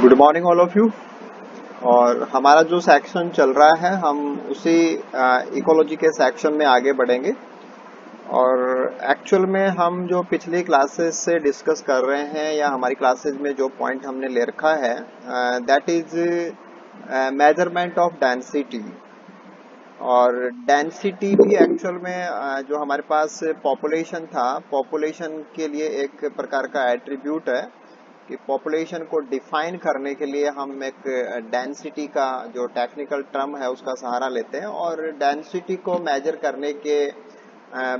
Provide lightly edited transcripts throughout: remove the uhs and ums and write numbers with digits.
Good morning all of you. और हमारा जो सेक्शन चल रहा है हम उसी इकोलॉजी के सेक्शन में आगे बढ़ेंगे। और एक्चुअल में हम जो पिछली क्लासेस से डिस्कस कर रहे हैं या हमारी क्लासेस में जो पॉइंट हमने ले रखा है that is measurement of density. और डेंसिटी भी एक्चुअल में जो हमारे पास पॉपुलेशन था, पॉपुलेशन के लिए एक प्रकार का एट्रीब्यूट है कि पॉपुलेशन को डिफाइन करने के लिए हम एक डेंसिटी का जो टेक्निकल टर्म है उसका सहारा लेते हैं। और डेंसिटी को मेजर करने के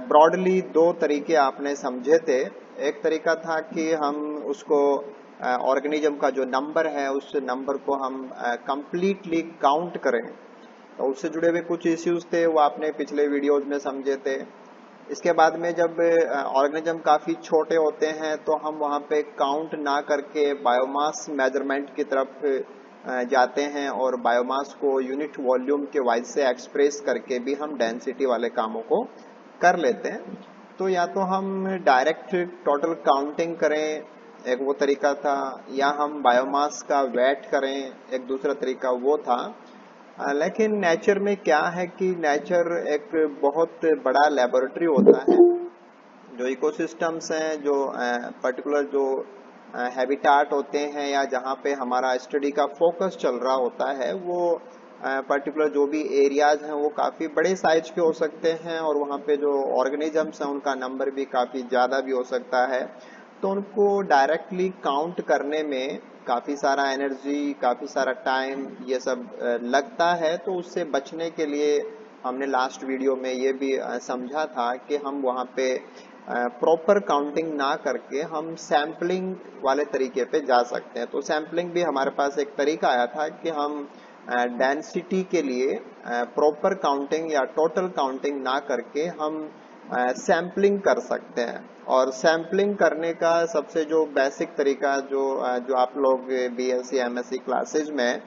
ब्रॉडली दो तरीके आपने समझे थे। एक तरीका था कि हम उसको ऑर्गेनिज्म का जो नंबर है उस नंबर को हम कंप्लीटली काउंट करें, तो उससे जुड़े हुए कुछ इश्यूज थे वो आपने पिछले वीडियोज में समझे थे। इसके बाद में जब ऑर्गेनिज्म काफी छोटे होते हैं तो हम वहाँ पे काउंट ना करके बायोमास मेजरमेंट की तरफ जाते हैं और बायोमास को यूनिट वॉल्यूम के वाइज से एक्सप्रेस करके भी हम डेंसिटी वाले कामों को कर लेते हैं। तो या तो हम डायरेक्ट टोटल काउंटिंग करें, एक वो तरीका था, या हम बायोमास का वेट करें, एक दूसरा तरीका वो था। लेकिन नेचर में क्या है कि नेचर एक बहुत बड़ा लेबोरेटरी होता है। जो इकोसिस्टम्स हैं, जो पर्टिकुलर जो हैबिटाट होते हैं या जहाँ पे हमारा स्टडी का फोकस चल रहा होता है, वो पर्टिकुलर जो भी एरियाज हैं वो काफ़ी बड़े साइज के हो सकते हैं और वहाँ पे जो ऑर्गेनिजम्स हैं उनका नंबर भी काफ़ी ज़्यादा भी हो सकता है। तो उनको डायरेक्टली काउंट करने में काफ़ी सारा एनर्जी, काफ़ी सारा टाइम ये सब लगता है। तो उससे बचने के लिए हमने लास्ट वीडियो में ये भी समझा था कि हम वहाँ पे प्रॉपर काउंटिंग ना करके हम सैम्पलिंग वाले तरीके पे जा सकते हैं। तो सैम्पलिंग भी हमारे पास एक तरीका आया था कि हम डेंसिटी के लिए प्रॉपर काउंटिंग या टोटल काउंटिंग ना करके हम सैम्पलिंग कर सकते हैं। और सैम्पलिंग करने का सबसे जो बेसिक तरीका जो आप लोग बीएससी एमएससी क्लासेज में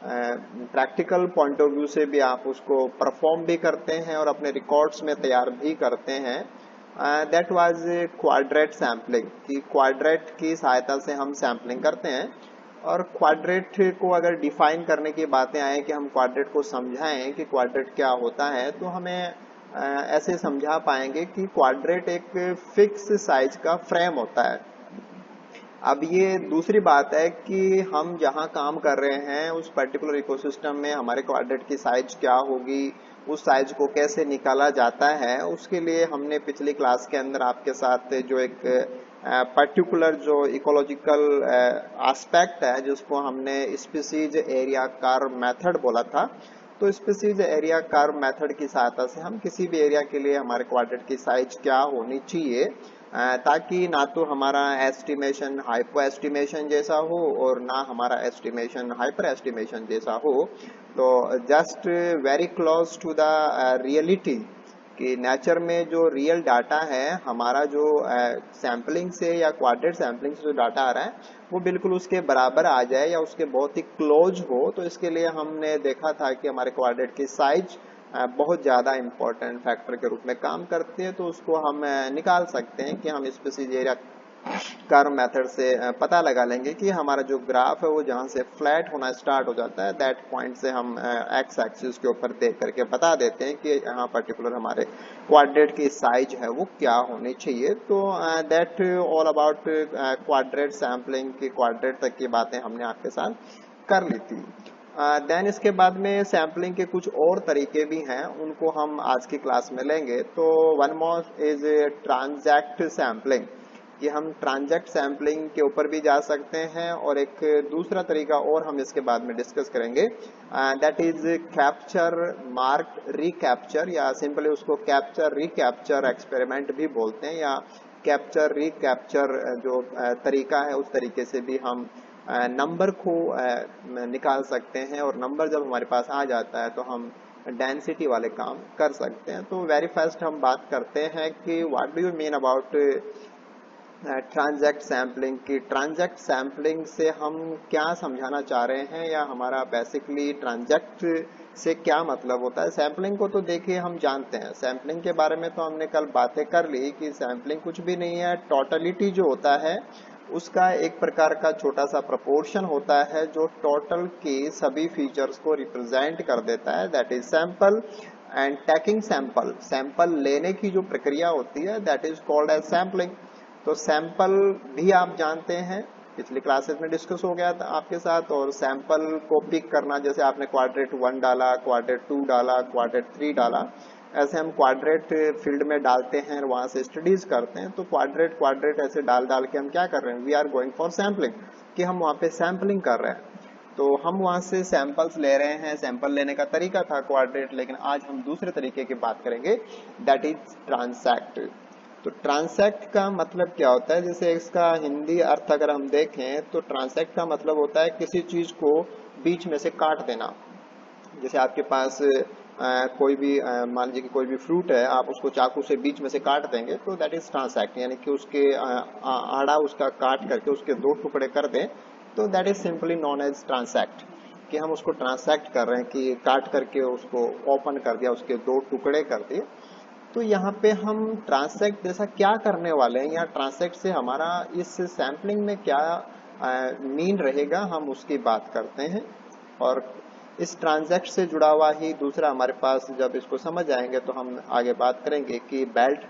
प्रैक्टिकल पॉइंट ऑफ व्यू से भी आप उसको परफॉर्म भी करते हैं और अपने रिकॉर्ड्स में तैयार भी करते हैं, दैट वाज क्वाड्रेट सैम्पलिंग। कि क्वाड्रेट की सहायता से हम सैम्पलिंग करते हैं। और क्वाड्रेट को अगर डिफाइन करने की बातें आए कि हम क्वाड्रेट को समझाएं कि क्वाड्रेट क्या होता है, तो हमें ऐसे समझा पाएंगे कि क्वाड्रेट एक फिक्स साइज का फ्रेम होता है। अब ये दूसरी बात है कि हम जहाँ काम कर रहे हैं उस पर्टिकुलर इकोसिस्टम में हमारे क्वाड्रेट की साइज क्या होगी, उस साइज को कैसे निकाला जाता है, उसके लिए हमने पिछली क्लास के अंदर आपके साथ जो एक पर्टिकुलर जो इकोलॉजिकल एस्पेक्ट है जिसको हमने स्पीसीज एरिया कर्व मेथड बोला था। तो स्पीसीज एरिया कर्व मेथड की सहायता से हम किसी भी एरिया के लिए हमारे क्वाड्रेट की साइज क्या होनी चाहिए, ताकि ना तो हमारा एस्टिमेशन हाइपो एस्टिमेशन जैसा हो और ना हमारा एस्टिमेशन हाइपर एस्टिमेशन जैसा हो। तो just very close to the reality कि नेचर में जो रियल डाटा है हमारा, जो सैम्पलिंग से या क्वाड्रेट सैम्पलिंग से जो डाटा आ रहा है वो बिल्कुल उसके बराबर आ जाए या उसके बहुत ही क्लोज हो। तो इसके लिए हमने देखा था कि हमारे क्वाड्रेट की साइज बहुत ज़्यादा इम्पोर्टेंट फैक्टर के रूप में काम करती है। तो उसको हम निकाल सकते हैं कि हम स्पीसीज एरिया कर्व मेथड से पता लगा लेंगे कि हमारा जो ग्राफ है वो जहाँ से फ्लैट होना स्टार्ट हो जाता है, दैट पॉइंट से हम एक्स एक्सिस के ऊपर देख करके बता देते हैं कि यहाँ पर्टिकुलर हमारे क्वाड्रेट की साइज है वो क्या होनी चाहिए। तो that all about quadrat sampling की क्वाड्रेट तक की बातें हमने आपके साथ कर ली थी। देन इसके बाद में सैम्पलिंग के कुछ और तरीके भी हैं, उनको हम आज की क्लास में लेंगे। तो one more is transact sampling, कि हम ट्रांजैक्ट सैम्पलिंग के ऊपर भी जा सकते हैं। और एक दूसरा तरीका और हम इसके बाद में डिस्कस करेंगे, that is capture mark recapture, या सिंपली उसको कैप्चर रिकैप्चर एक्सपेरिमेंट भी बोलते हैं, या कैप्चर रिकैप्चर जो तरीका है उस तरीके से भी हम नंबर को निकाल सकते हैं। और नंबर जब हमारे पास आ जाता है तो हम डेंसिटी वाले काम कर सकते हैं। तो वेरी फर्स्ट हम बात करते हैं कि what do you mean about transact sampling. की ट्रांजैक्ट सैम्पलिंग से हम क्या समझाना चाह रहे हैं, या हमारा बेसिकली ट्रांजैक्ट से क्या मतलब होता है। सैम्पलिंग को तो देखिए हम जानते हैं, सैम्पलिंग के बारे में तो हमने कल बातें कर ली कि सैम्पलिंग कुछ भी नहीं है, टोटलिटी जो होता है उसका एक प्रकार का छोटा सा प्रपोर्शन होता है जो टोटल के सभी फीचर्स को रिप्रेजेंट कर देता है, that is sample. And taking sample, sample लेने की जो प्रक्रिया होती है that is called as sampling. तो सैंपल भी आप जानते हैं, पिछली क्लासेस में डिस्कस हो गया था आपके साथ। और सैंपल को पिक करना, जैसे आपने क्वाड्रेट 1 डाला, क्वाड्रेट 2 डाला, क्वाड्रेट 3 डाला, ऐसे हम क्वाड्रेट फील्ड में डालते हैं और वहां से स्टडीज करते हैं। तो क्वाड्रेट क्वाड्रेट ऐसे डाल डाल के हम क्या कर रहे हैं, we are going for sampling, कि हम वहां पे सैम्पलिंग कर रहे हैं। तो हम वहां से सैंपल्स ले रहे हैं। सैंपल लेने का तरीका था क्वाड्रेट, लेकिन आज हम दूसरे तरीके की बात करेंगे, दैट इज ट्रांसैक्ट। तो ट्रांसैक्ट का मतलब क्या होता है, जैसे इसका हिंदी अर्थ अगर हम देखें तो ट्रांसैक्ट का मतलब होता है किसी चीज को बीच में से काट देना। जैसे आपके पास कोई भी मान लीजिए कि कोई भी फ्रूट है, आप उसको चाकू से बीच में से काट देंगे तो दैट इज ट्रांसैक्ट, यानी कि उसके आड़ा उसका काट करके उसके 2 टुकड़े कर दें, तो that is simply known as transect, कि हम उसको ट्रांसैक्ट कर रहे हैं, कि काट करके उसको ओपन कर दिया, उसके 2 टुकड़े कर दिए। तो यहाँ पे हम ट्रांसैक्ट जैसा क्या करने वाले हैं, या ट्रांसैक्ट से हमारा इस सैम्पलिंग में क्या मीन रहेगा, हम उसकी बात करते हैं। और इस ट्रांजैक्ट से जुड़ा हुआ ही दूसरा हमारे पास, जब इसको समझ आएंगे तो हम आगे बात करेंगे कि बेल्ट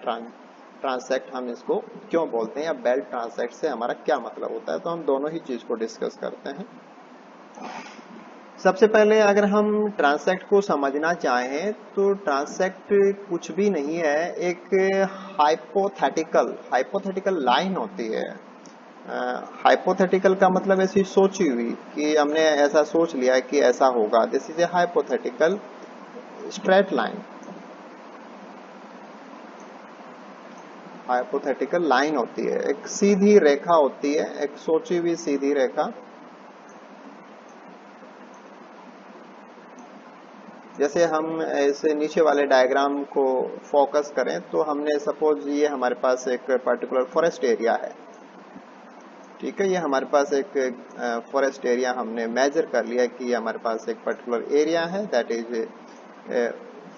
ट्रांसैक्ट हम इसको क्यों बोलते हैं, या बेल्ट ट्रांसैक्ट से हमारा क्या मतलब होता है। तो हम दोनों ही चीज को डिस्कस करते हैं। सबसे पहले अगर हम ट्रांसैक्ट को समझना चाहें तो ट्रांसैक्ट कुछ भी नहीं है, एक हाइपोथेटिकल लाइन होती है। हाइपोथेटिकल का मतलब ऐसी सोची हुई, कि हमने ऐसा सोच लिया है कि ऐसा होगा, this is a hypothetical straight line. Hypothetical line होती है, एक सीधी रेखा होती है, एक सोची हुई सीधी रेखा। जैसे हम ऐसे नीचे वाले डायग्राम को फोकस करें तो हमने सपोज ये हमारे पास एक पर्टिकुलर फॉरेस्ट एरिया है, ठीक है। ये हमारे पास एक फॉरेस्ट एरिया हमने मेजर कर लिया कि हमारे पास एक पर्टिकुलर एरिया है, दैट इज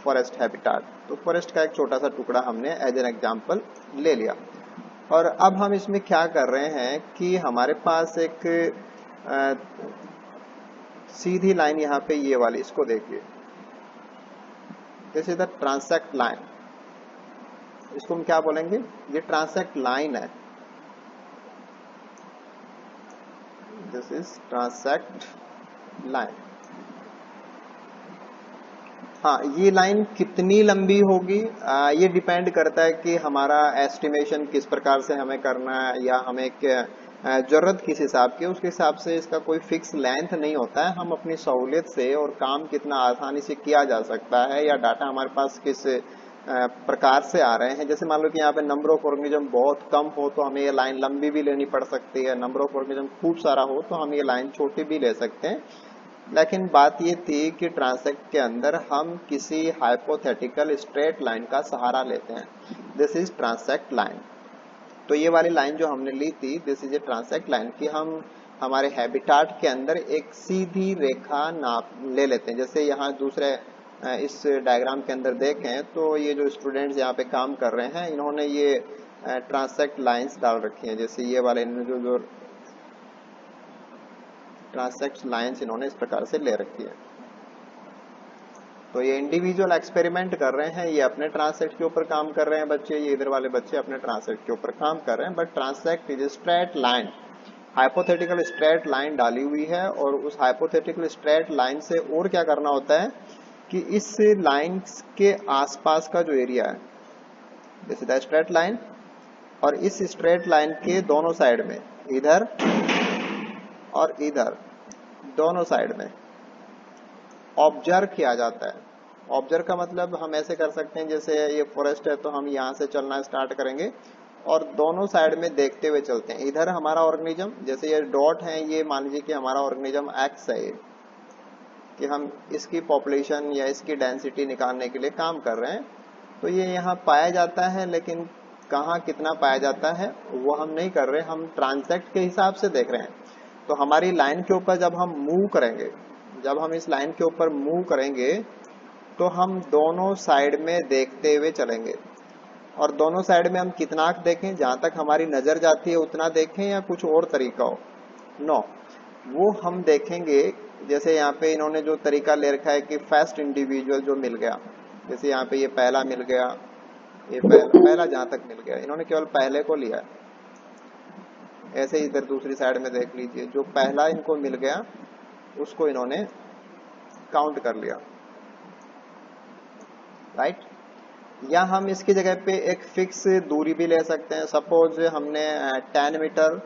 फॉरेस्ट हैबिटाट। तो फॉरेस्ट का एक छोटा सा टुकड़ा हमने एज एन एग्जांपल ले लिया। और अब हम इसमें क्या कर रहे हैं कि हमारे पास एक सीधी लाइन यहाँ पे, ये वाली, इसको देखिए, this is the transact line. इसको हम क्या बोलेंगे, ये ट्रांसैक्ट लाइन है, दिस इज ट्रांसैक्ट लाइन। हाँ, ये लाइन कितनी लंबी होगी, ये डिपेंड करता है कि हमारा एस्टिमेशन किस प्रकार से हमें करना है, या हमें जरूरत किस हिसाब की, उसके हिसाब से इसका कोई फिक्स लेंथ नहीं होता है। हम अपनी सहूलियत से, और काम कितना आसानी से किया जा सकता है, या डाटा हमारे पास किस प्रकार से आ रहे हैं। जैसे मान लो कि यहाँ पे नंबर ऑफ ऑर्गेनिज्म बहुत कम हो तो हमें ये लाइन लंबी भी लेनी पड़ सकती है, नंबर ऑफ ऑर्गेनिज्म खूब सारा हो तो हम ये लाइन छोटी भी ले सकते हैं। लेकिन बात ये थी कि ट्रांसैक्ट के अंदर हम किसी हाइपोथेटिकल स्ट्रेट लाइन का सहारा लेते हैं, दिस इज ट्रांसैक्ट लाइन। तो ये वाली लाइन जो हमने ली थी, this is a transact line, कि हम हमारे हैबिटाट के अंदर एक सीधी रेखा नाप ले लेते हैं। जैसे यहाँ दूसरे इस डायग्राम के अंदर देखें तो ये जो स्टूडेंट्स यहाँ पे काम कर रहे हैं, इन्होंने ये ट्रांसैक्ट लाइंस डाल रखी हैं। जैसे ये वाले जो ट्रांसैक्ट लाइंस इन्होंने इस प्रकार से ले रखी है। तो ये इंडिविजुअल एक्सपेरिमेंट कर रहे हैं, ये अपने ट्रांसैक्ट के ऊपर काम कर रहे हैं बच्चे, ये इधर वाले बच्चे अपने ट्रांसैक्ट के ऊपर काम कर रहे हैं। But transact is straight line, hypothetical straight line डाली हुई है। और उस हाइपोथेटिकल स्ट्रेट लाइन से और क्या करना होता है कि इस लाइन के आसपास का जो एरिया है, this is the straight line, और इस स्ट्रेट लाइन के दोनों साइड में, इधर और इधर, दोनों साइड में ऑब्जर्व किया जाता है। ऑब्जर्व का मतलब हम ऐसे कर सकते हैं, जैसे ये फॉरेस्ट है तो हम यहाँ से चलना स्टार्ट करेंगे और दोनों साइड में देखते हुए चलते हैं। इधर हमारा ऑर्गेनिज्म, जैसे ये डॉट है, ये मान लीजिए कि हमारा ऑर्गेनिज्म एक्स है, कि हम इसकी पॉपुलेशन या इसकी डेंसिटी निकालने के लिए काम कर रहे हैं। तो ये यहाँ पाया जाता है, लेकिन कहाँ कितना पाया जाता है वो हम नहीं कर रहे, हम ट्रांसैक्ट के हिसाब से देख रहे हैं। तो हमारी लाइन के ऊपर जब हम मूव करेंगे, जब हम इस लाइन के ऊपर मूव करेंगे तो हम दोनों साइड में देखते हुए चलेंगे। और दोनों साइड में हम कितना देखें, जहां तक हमारी नजर जाती है उतना देखें, या कुछ और तरीका हो? नो, वो हम देखेंगे। जैसे यहाँ पे इन्होंने जो तरीका ले रखा है कि फर्स्ट इंडिविजुअल जो मिल गया, जैसे यहाँ पे ये पहला मिल गया, ये पहला जहां तक मिल गया, इन्होंने केवल पहले को लिया है। ऐसे ही इधर दूसरी साइड में देख लीजिए, जो पहला इनको मिल गया उसको इन्होंने काउंट कर लिया, राइट। या हम इसकी जगह पे एक फिक्स दूरी भी ले सकते हैं। सपोज हमने 10 मीटर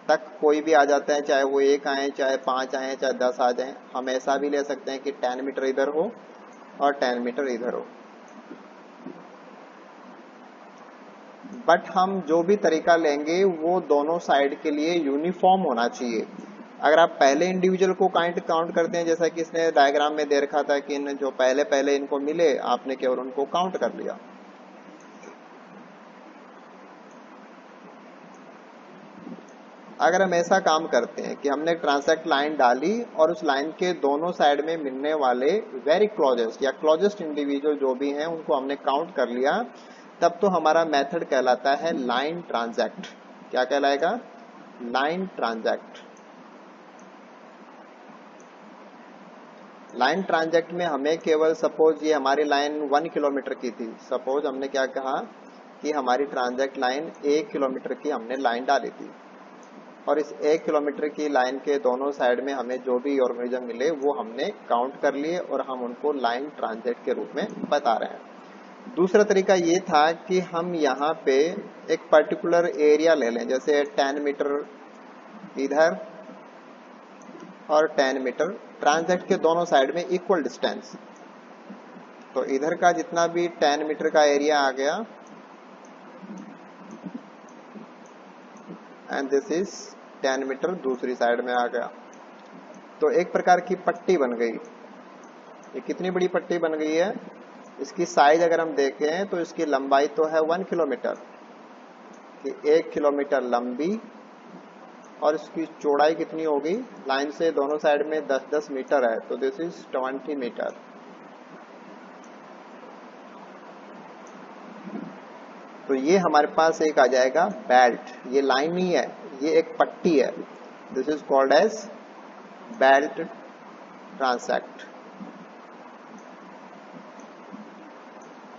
तक कोई भी आ जाता है, चाहे वो 1 आए, चाहे 5 आए, चाहे 10 आ जाए। हम ऐसा भी ले सकते हैं कि 10 मीटर इधर हो और 10 मीटर इधर हो। बट हम जो भी तरीका लेंगे वो दोनों साइड के लिए यूनिफॉर्म होना चाहिए। अगर आप पहले इंडिविजुअल को काउंट करते हैं, जैसा कि इसने डायग्राम में दे रखा था कि इन जो पहले इनको मिले, आपने केवल उनको काउंट कर लिया। अगर हम ऐसा काम करते हैं कि हमने ट्रांसैक्ट लाइन डाली और उस लाइन के दोनों साइड में मिलने वाले वेरी क्लोजेस्ट या क्लोजेस्ट इंडिविजुअल जो भी हैं उनको हमने काउंट कर लिया, तब तो हमारा मेथड कहलाता है लाइन ट्रांजैक्ट। क्या कहलाएगा? Line transact. लाइन ट्रांजैक्ट में हमें केवल, सपोज ये हमारी लाइन 1 किलोमीटर की थी, सपोज हमने क्या कहा कि हमारी ट्रांजैक्ट लाइन 1 किलोमीटर की हमने लाइन डाली थी, और इस 1 किलोमीटर की लाइन के दोनों साइड में हमें जो भी ऑर्गेनिज्म मिले वो हमने काउंट कर लिए और हम उनको लाइन ट्रांजैक्ट के रूप में बता रहे हैं। दूसरा तरीका ये था कि हम यहाँ पे एक पर्टिकुलर एरिया ले लें, जैसे 10 मीटर इधर और 10 मीटर, ट्रांजैक्ट के दोनों साइड में इक्वल डिस्टेंस। तो इधर का जितना भी 10 मीटर का एरिया आ गया, एंड दिस इज 10 मीटर दूसरी साइड में आ गया। तो एक प्रकार की पट्टी बन गई। ये कितनी बड़ी पट्टी बन गई है? इसकी साइज अगर हम देखें तो इसकी लंबाई तो है 1 किलोमीटर, कि 1 किलोमीटर लंबी, और इसकी चौड़ाई कितनी होगी? लाइन से दोनों साइड में 10-10 मीटर है, तो दिस इज 20 मीटर। तो ये हमारे पास एक आ जाएगा बेल्ट। ये लाइन नहीं है, ये एक पट्टी है। This is called as belt transect.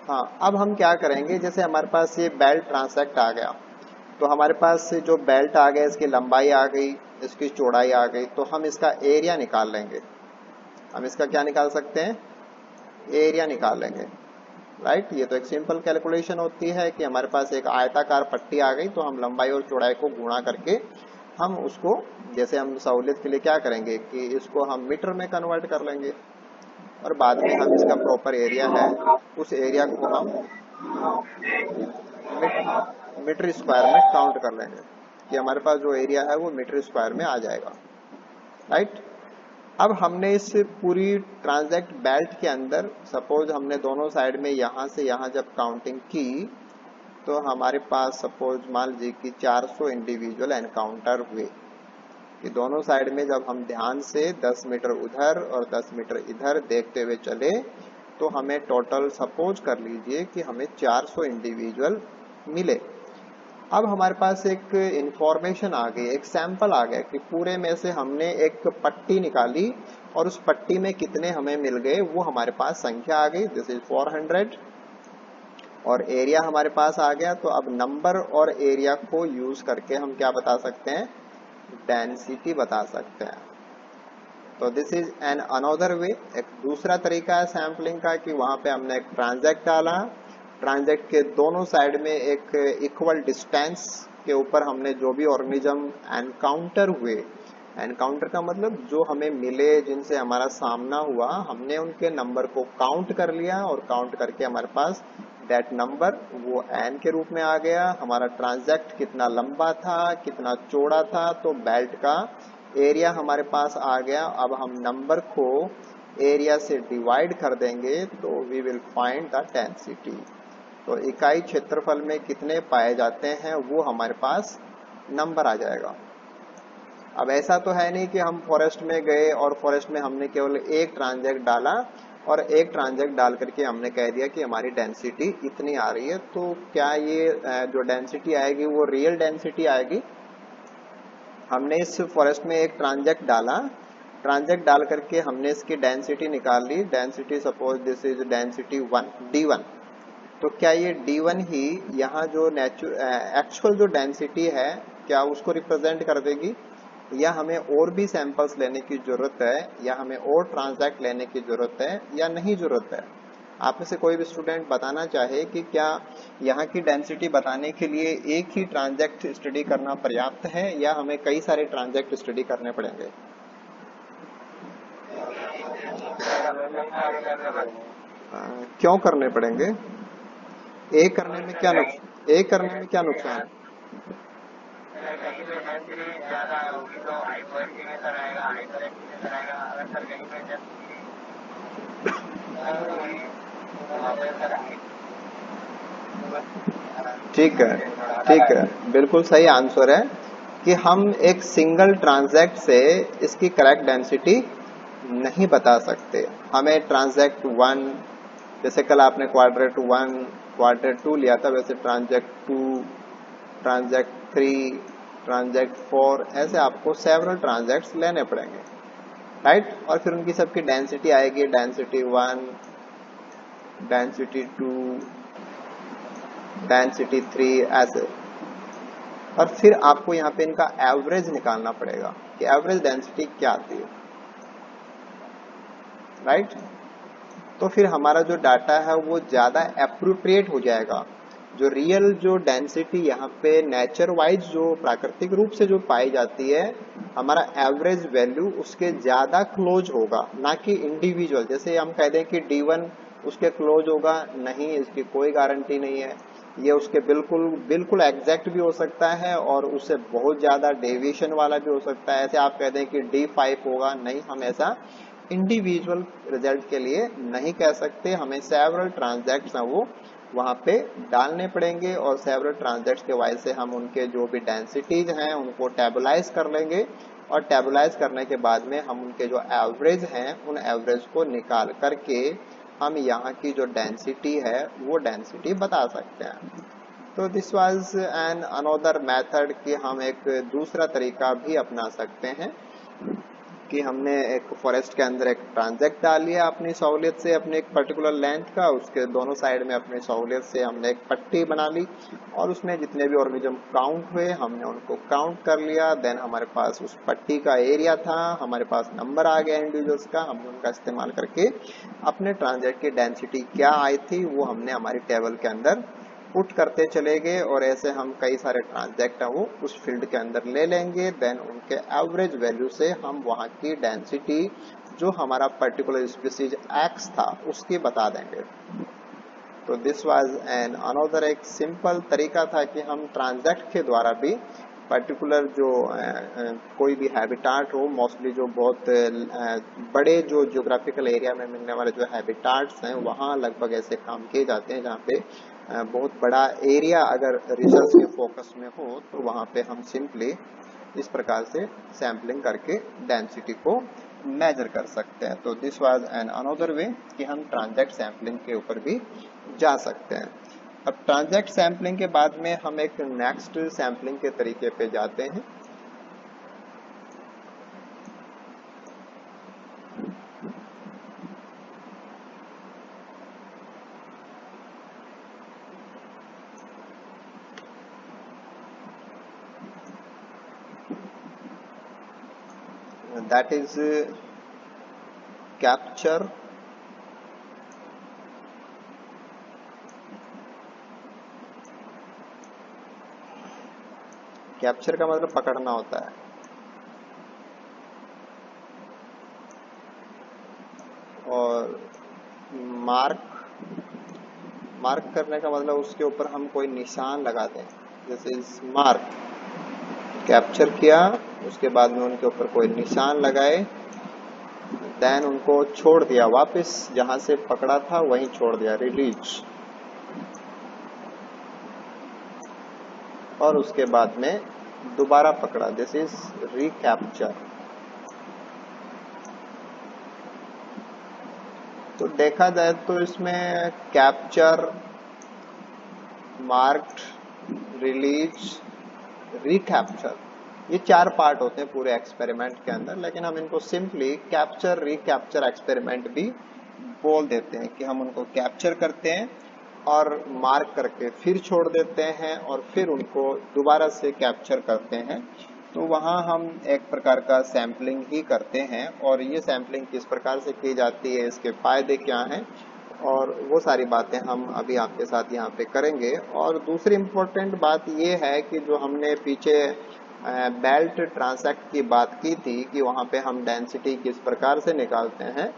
हाँ, अब हम क्या करेंगे, जैसे हमारे पास ये बेल्ट ट्रांसैक्ट आ गया, तो हमारे पास जो बेल्ट आ गया, इसकी लंबाई आ गई, इसकी चौड़ाई आ गई, तो हम इसका एरिया निकाल लेंगे। हम इसका क्या निकाल सकते हैं? एरिया निकाल लेंगे, राइट। ये तो एक सिंपल कैलकुलेशन होती है कि हमारे पास एक आयताकार पट्टी आ गई, तो हम लंबाई और चौड़ाई को गुणा करके हम उसको, जैसे हम सहूलियत के लिए क्या करेंगे कि इसको हम मीटर में कन्वर्ट कर लेंगे, और बाद में हम इसका प्रॉपर एरिया है उस एरिया को हम मीटर स्क्वायर में काउंट कर लेंगे, कि हमारे पास जो एरिया है वो मीटर स्क्वायर में आ जाएगा, राइट। अब हमने इस पूरी ट्रांजैक्ट बेल्ट के अंदर, सपोज हमने दोनों साइड में यहाँ से यहाँ जब काउंटिंग की, तो हमारे पास सपोज मान लीजिए कि 400 इंडिविजुअल एनकाउंटर हुए, कि दोनों साइड में जब हम ध्यान से 10 मीटर उधर और 10 मीटर इधर देखते हुए चले, तो हमें टोटल, सपोज कर लीजिए कि हमें 400 इंडिविजुअल मिले। अब हमारे पास एक इंफॉर्मेशन आ गई, एक सैंपल आ गया कि पूरे में से हमने एक पट्टी निकाली और उस पट्टी में कितने हमें मिल गए, वो हमारे पास संख्या आ गई। दिस इज 400, और एरिया हमारे पास आ गया। तो अब नंबर और एरिया को यूज करके हम क्या बता सकते हैं? डेंसिटी बता सकते हैं। तो this is an another way, एक दूसरा तरीका है सैम्पलिंग का, कि वहां पे हमने एक ट्रांजैक्ट डाला, ट्रांजैक्ट के दोनों साइड में एक इक्वल डिस्टेंस के ऊपर हमने जो भी ऑर्गेनिज्म एनकाउंटर हुए, एनकाउंटर का मतलब जो हमें मिले, जिनसे हमारा सामना हुआ, हमने उनके नंबर को काउंट कर लिया, और काउंट करके हमारे पास दैट नंबर वो एन के रूप में आ गया। हमारा ट्रांजैक्ट कितना लंबा था, कितना चौड़ा था, तो बेल्ट का एरिया हमारे पास आ गया। अब हम नंबर को एरिया से डिवाइड कर देंगे तो we will find the density. तो इकाई क्षेत्रफल में कितने पाए जाते हैं वो हमारे पास नंबर आ जाएगा। अब ऐसा तो है नहीं कि हम फॉरेस्ट में गए और फॉरेस्ट में हमने केवल एक ट्रांजैक्ट डाला और एक ट्रांजैक्ट डाल करके हमने कह दिया कि हमारी डेंसिटी इतनी आ रही है। तो क्या ये जो डेंसिटी आएगी वो रियल डेंसिटी आएगी? हमने इस फॉरेस्ट में एक ट्रांजैक्ट डाला, ट्रांजैक्ट डाल करके हमने इसकी डेंसिटी निकाल ली। Density suppose this is density 1 D1। तो क्या ये D1 ही यहाँ जो एक्चुअल जो डेंसिटी है क्या उसको रिप्रेजेंट कर देगी, या हमें और भी सैंपल्स लेने की जरूरत है, या हमें और ट्रांजैक्ट लेने की जरूरत है या नहीं जरूरत है? आप में से कोई भी स्टूडेंट बताना चाहे कि क्या यहाँ की डेंसिटी बताने के लिए एक ही ट्रांजैक्ट स्टडी करना पर्याप्त है या हमें कई सारे ट्रांजैक्ट स्टडी करने पड़ेंगे? क्यों करने पड़ेंगे? एक करने में क्या नुकसान, एक करने में क्या नुकसान है? कहीं पे डेंसिटी ज्यादा होगी तो हाइपरकी में सर आएगा, हाइपरकी में सर आएगा। अगर सर कहीं पे ठीक है, ठीक है, बिल्कुल सही आंसर है कि हम एक सिंगल ट्रांजैक्ट से इसकी करेक्ट डेंसिटी नहीं बता सकते। हमें ट्रांजैक्ट 1, जैसे कल आपने क्वाड्रेट 1 क्वाड्रेट 2 लिया था, वैसे ट्रांजैक्ट 2, ट्रांजैक्ट 3, ट्रांजैक्ट 4, ऐसे आपको सेवरल ट्रांजैक्ट्स लेने पड़ेंगे, राइट? और फिर उनकी सबकी डेंसिटी आएगी, डेंसिटी 1, डेंसिटी 2, डेंसिटी 3, ऐसे। और फिर आपको यहाँ पे इनका एवरेज निकालना पड़ेगा कि एवरेज डेंसिटी क्या आती है, राइट? तो फिर हमारा जो डाटा है वो ज्यादा एप्रोप्रिएट हो जाएगा। जो रियल जो डेंसिटी यहाँ पे नेचर वाइज जो प्राकृतिक रूप से जो पाई जाती है, हमारा एवरेज वैल्यू उसके ज्यादा क्लोज होगा, ना कि इंडिविजुअल। जैसे हम कह दें कि D1 उसके क्लोज होगा, नहीं, इसकी कोई गारंटी नहीं है। ये उसके बिल्कुल बिल्कुल एग्जैक्ट भी हो सकता है और उससे बहुत ज्यादा डेविएशन वाला भी हो सकता है। ऐसे आप कह दें कि D5 होगा, नहीं, हम ऐसा इंडिविजुअल रिजल्ट के लिए नहीं कह सकते। हमें सेवरल ट्रांजैक्ट्स हैं वो वहां पे डालने पड़ेंगे और सेवरल ट्रांजैक्ट्स के वजह से हम उनके जो भी डेंसिटीज हैं उनको टेबलाइज कर लेंगे, और टेबलाइज करने के बाद में हम उनके जो एवरेज हैं उन एवरेज को निकाल करके हम यहाँ की जो डेंसिटी है वो डेंसिटी बता सकते हैं। तो this was an another method कि हम एक दूसरा तरीका भी अपना सकते हैं कि हमने एक फॉरेस्ट के अंदर एक ट्रांजैक्ट डाल लिया अपनी सहूलियत से, अपने एक पर्टिकुलर लेंथ का, उसके दोनों साइड में अपनी सहूलियत से हमने एक पट्टी बना ली और उसमें जितने भी ऑर्गेनिज्म काउंट हुए हमने उनको काउंट कर लिया। देन हमारे पास उस पट्टी का एरिया था, हमारे पास नंबर आ गया इंडिविजुअल्स का, हमने उनका इस्तेमाल करके अपने ट्रांजैक्ट की डेंसिटी क्या आई थी वो हमने हमारी टेबल के अंदर पुट करते चले गए, और ऐसे हम कई सारे ट्रांजैक्ट है वो उस फील्ड के अंदर ले लेंगे। देन उनके एवरेज वैल्यू से हम वहां की डेंसिटी जो हमारा पर्टिकुलर स्पीसीज एक्स था उसकी बता देंगे। तो दिस वाज एन अनदर एक सिंपल तरीका था कि हम ट्रांजैक्ट के द्वारा भी पर्टिकुलर जो कोई भी हैबिटाट हो, मोस्टली जो बहुत बड़े जो जियोग्राफिकल एरिया में मिलने वाले जो हैबिटाट्स हैं वहाँ लगभग ऐसे काम किए जाते हैं जहाँ पे बहुत बड़ा एरिया अगर रिसर्च के फोकस में हो तो वहाँ पे हम सिंपली इस प्रकार से सैम्पलिंग करके डेंसिटी को मेजर कर सकते हैं। तो this was an another way कि हम ट्रांजैक्ट सैम्पलिंग के ऊपर भी जा सकते हैं। अब ट्रांजैक्ट सैम्पलिंग के बाद में हम एक नेक्स्ट सैम्पलिंग के तरीके पे जाते हैं। That is capture कैप्चर का मतलब पकड़ना होता है, और मार्क करने का मतलब उसके ऊपर हम कोई निशान लगा दें। जैसे इस मार्क कैप्चर किया, उसके बाद में उनके ऊपर कोई निशान लगाए, देन उनको छोड़ दिया, वापस जहां से पकड़ा था वहीं छोड़ दिया, रिलीज, और उसके बाद में दोबारा पकड़ा, दिस इज रिकैप्चर। तो देखा जाए तो इसमें कैप्चर, मार्क्ड, रिलीज, रिकैप्चर, ये 4 पार्ट होते हैं पूरे एक्सपेरिमेंट के अंदर, लेकिन हम इनको सिंपली कैप्चर रिकैप्चर एक्सपेरिमेंट भी बोल देते हैं कि हम उनको कैप्चर करते हैं और मार्क करके फिर छोड़ देते हैं और फिर उनको दोबारा से कैप्चर करते हैं। तो वहाँ हम एक प्रकार का सैम्पलिंग ही करते हैं, और ये सैम्पलिंग किस प्रकार से की जाती है, इसके फायदे क्या हैं, और वो सारी बातें हम अभी आपके साथ यहाँ पे करेंगे। और दूसरी इम्पोर्टेंट बात ये है कि जो हमने पीछे बेल्ट ट्रांसैक्ट की बात की थी कि वहाँ पे हम डेंसिटी किस प्रकार से निकालते हैं,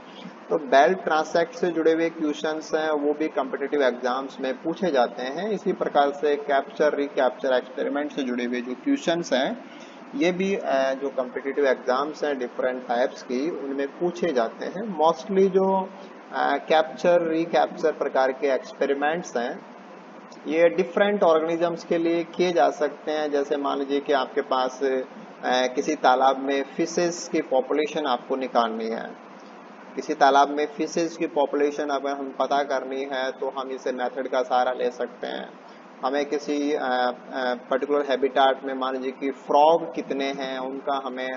तो बेल्ट ट्रांसैक्ट से जुड़े हुए क्वेश्चंस हैं वो भी कॉम्पिटिटिव एग्जाम्स में पूछे जाते हैं। इसी प्रकार से कैप्चर रिकैप्चर एक्सपेरिमेंट से जुड़े हुए जो क्वेश्चंस हैं ये भी जो कॉम्पिटिटिव एग्जाम्स हैं डिफरेंट टाइप्स की, उनमें पूछे जाते हैं। मोस्टली जो कैप्चर रिकैप्चर प्रकार के एक्सपेरिमेंट्स हैं ये डिफरेंट ऑर्गेनिजम्स के लिए किए जा सकते हैं। जैसे मान लीजिए कि आपके पास किसी तालाब में फिशेस की पॉपुलेशन आपको निकालनी है, किसी तालाब में फिशेस की पॉपुलेशन अगर हम पता करनी है तो हम इसे मेथड का सहारा ले सकते हैं। हमें किसी पर्टिकुलर हैबिटाट में मान लीजिए कि फ्रॉग कितने हैं उनका हमें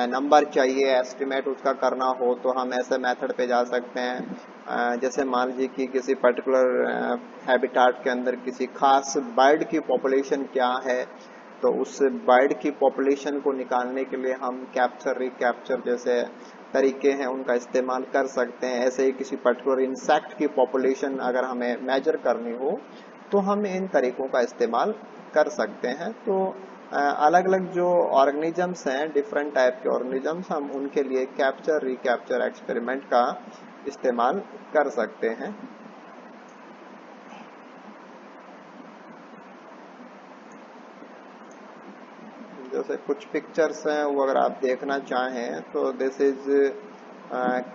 नंबर चाहिए, एस्टिमेट उसका करना हो, तो हम ऐसे मेथड पे जा सकते हैं। जैसे मान लीजिए कि किसी पर्टिकुलर हैबिटाट के अंदर किसी खास बर्ड की पॉपुलेशन क्या है, तो उस बर्ड की पॉपुलेशन को निकालने के लिए हम कैप्चर रिकैप्चर जैसे तरीके हैं उनका इस्तेमाल कर सकते हैं। ऐसे ही किसी पर्टिकुलर इंसेक्ट की पॉपुलेशन अगर हमें मेजर करनी हो तो हम इन तरीकों का इस्तेमाल कर सकते हैं। तो अलग अलग जो ऑर्गेनिजम्स हैं, डिफरेंट टाइप के ऑर्गेनिजम्स, हम उनके लिए कैप्चर रिकैप्चर एक्सपेरिमेंट का इस्तेमाल कर सकते हैं। जैसे कुछ पिक्चर्स हैं वो अगर आप देखना चाहें तो दिस इज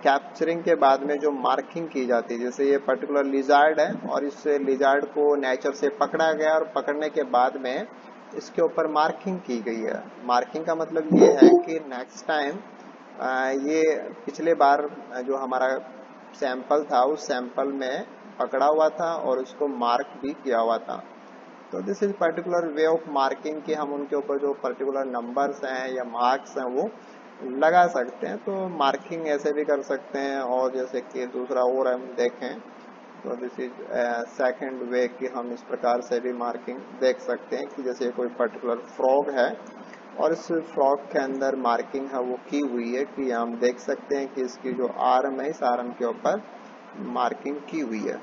कैप्चरिंग के बाद में जो मार्किंग की जाती है। जैसे ये पर्टिकुलर लिजार्ड है और इस लिजार्ड को नेचर से पकड़ा गया और पकड़ने के बाद में इसके ऊपर मार्किंग की गई है। मार्किंग का मतलब ये है कि नेक्स्ट टाइम ये पिछले बार जो हमारा सैंपल था उस सैंपल में पकड़ा हुआ था और उसको मार्क भी किया हुआ था। तो this is particular way of marking कि हम उनके ऊपर जो पर्टिकुलर नंबर्स हैं या मार्क्स हैं वो लगा सकते हैं। तो मार्किंग ऐसे भी कर सकते हैं, और जैसे कि दूसरा और हम देखें तो दिस इज सेकंड वे कि हम इस प्रकार से भी मार्किंग देख सकते हैं कि जैसे कोई पर्टिकुलर फ्रॉग है और इस फ्रॉग के अंदर मार्किंग है वो की हुई है कि हम देख सकते हैं कि इसकी जो आर्म है इस आर्म के ऊपर मार्किंग की हुई है।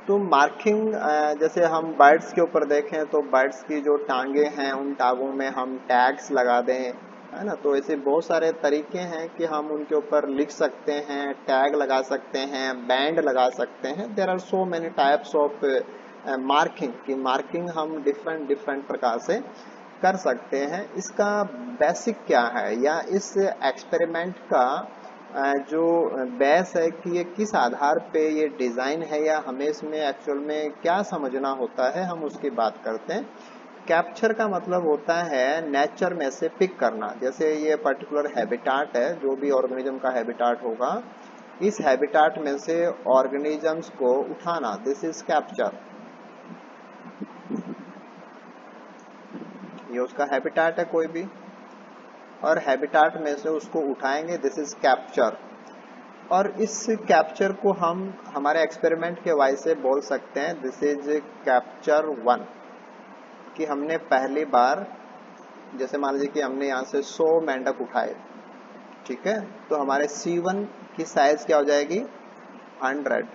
तो मार्किंग जैसे हम बर्ड्स के ऊपर देखें तो बर्ड्स की जो टांगे हैं उन टांगों में हम टैग्स लगा दें, है ना। तो ऐसे बहुत सारे तरीके हैं कि हम उनके ऊपर लिख सकते हैं, टैग लगा सकते हैं, बैंड लगा सकते हैं। There are so many types of marking कि मार्किंग हम डिफरेंट डिफरेंट प्रकार से कर सकते हैं। इसका बेसिक क्या है या इस एक्सपेरिमेंट का जो बेस है कि ये किस आधार पे ये डिजाइन है या हमें इसमें एक्चुअल में क्या समझना होता है, हम उसकी बात करते हैं। कैप्चर का मतलब होता है नेचर में से पिक करना। जैसे ये पर्टिकुलर हैबिटाट है, जो भी ऑर्गेनिज्म का हैबिटाट होगा, इस हैबिटाट में से ऑर्गेनिजम्स को उठाना, दिस इज कैप्चर। ये उसका हैबिटाट है कोई भी, और हैबिटाट में से उसको उठाएंगे, दिस इज कैप्चर। और इस कैप्चर को हम हमारे एक्सपेरिमेंट के वाइज से बोल सकते हैं दिस इज कैप्चर 1 कि हमने पहली बार, जैसे मान लीजिए कि हमने यहाँ से 100 मेंढक उठाए, ठीक है, तो हमारे C1 की साइज क्या हो जाएगी 100,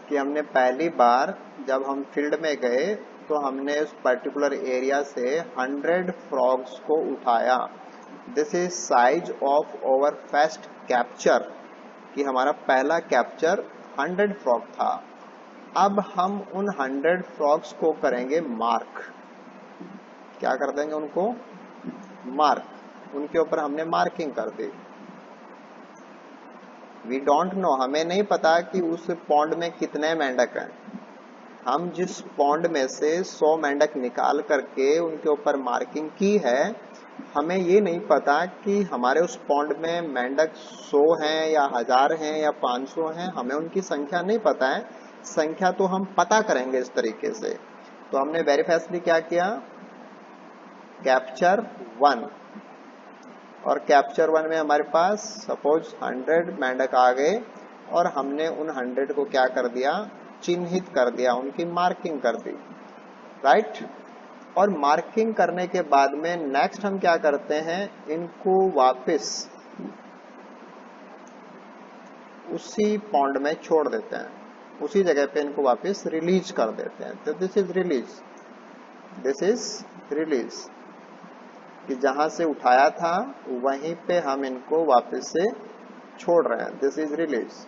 कि हमने पहली बार जब हम फील्ड में गए तो हमने उस पर्टिकुलर एरिया से 100 फ्रॉग्स को उठाया। This is size of our first capture कि हमारा पहला कैप्चर 100 फ्रॉग था। अब हम उन 100 फ्रॉग्स को करेंगे मार्क। क्या कर देंगे उनको मार्क, उनके ऊपर हमने मार्किंग कर दी। वी डोंट नो, हमें नहीं पता कि उस पॉन्ड में कितने मेंढक हैं। हम जिस पॉन्ड में से 100 मेंढक निकाल करके उनके ऊपर मार्किंग की है, हमें ये नहीं पता कि हमारे उस पॉन्ड में मेंढक 100 हैं या 1000 हैं या 500 हैं, हमें उनकी संख्या नहीं पता है। संख्या तो हम पता करेंगे इस तरीके से। तो हमने वेरी फास्टली क्या किया, कैप्चर 1, और कैप्चर 1 में हमारे पास सपोज 100 मेंढक आ गए और हमने उन 100 को क्या कर दिया, चिन्हित कर दिया, उनकी मार्किंग कर दी, राइट। और मार्किंग करने के बाद में नेक्स्ट हम क्या करते हैं, इनको वापस उसी पॉन्ड में छोड़ देते हैं, उसी जगह पे इनको वापस रिलीज कर देते हैं। तो this is release, this is release, कि जहां से उठाया था वहीं पे हम इनको वापस से छोड़ रहे हैं, दिस इज रिलीज।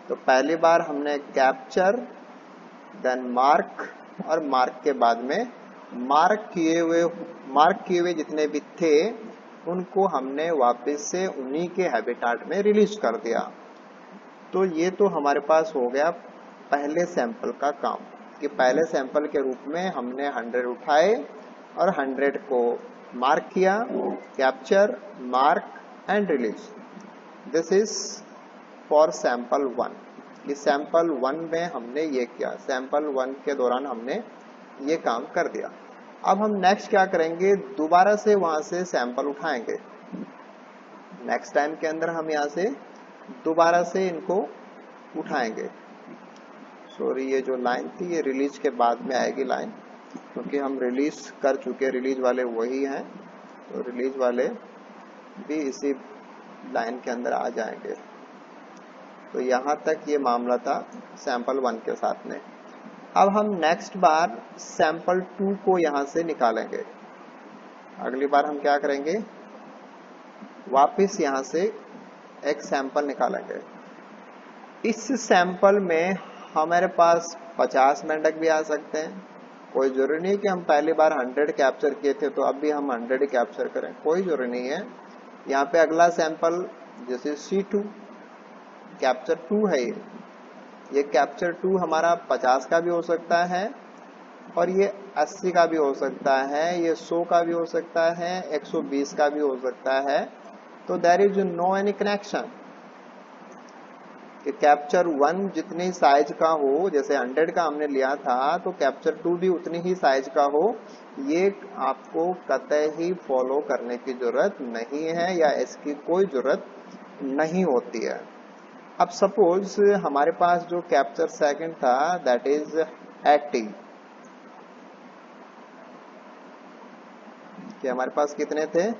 तो पहली बार हमने कैप्चर, देन मार्क, और मार्क के बाद में मार्क किए हुए जितने भी थे उनको हमने वापस से उन्हीं के हैबिटाट में रिलीज कर दिया। तो ये तो हमारे पास हो गया पहले सैंपल का काम, कि पहले सैंपल के रूप में हमने 100 उठाए और 100 को मार्क किया, capture, mark and release. This is for sample 1। इस सैंपल 1 में हमने ये किया, सैंपल 1 के दौरान हमने ये काम कर दिया। अब हम नेक्स्ट क्या करेंगे, दोबारा से वहां से सैंपल उठाएंगे। नेक्स्ट टाइम के अंदर हम यहाँ से दोबारा से इनको उठाएंगे। सॉरी, ये जो लाइन थी ये रिलीज के बाद में आएगी लाइन, क्योंकि हम रिलीज कर चुके, रिलीज वाले वही हैं, तो रिलीज वाले भी इसी लाइन के अंदर आ जाएंगे। तो यहाँ तक ये मामला था सैंपल 1 के साथ में। अब हम नेक्स्ट बार सैंपल 2 को यहाँ से निकालेंगे। अगली बार हम क्या करेंगे, वापस यहाँ से एक सैंपल निकालेंगे। इस सैंपल में हमारे पास 50 मेंढक भी आ सकते हैं, कोई जरूरी नहीं कि हम पहली बार 100 कैप्चर किए थे तो अब भी हम 100 कैप्चर करें, कोई जरूरी नहीं है। यहाँ पे अगला सैंपल जैसे C2 कैप्चर 2 है, ये कैप्चर 2 हमारा 50 का भी हो सकता है और ये 80 का भी हो सकता है, ये 100 का भी हो सकता है, 120 का भी हो सकता है। तो there is no any connection कि कैप्चर 1 जितनी साइज का हो, जैसे 100 का हमने लिया था तो कैप्चर 2 भी उतनी ही साइज का हो, ये आपको कतई ही फॉलो करने की जरूरत नहीं है या इसकी कोई जरूरत नहीं होती है। अब सपोज हमारे पास जो कैप्चर सेकंड था दैट इज 80, कि हमारे पास कितने थे,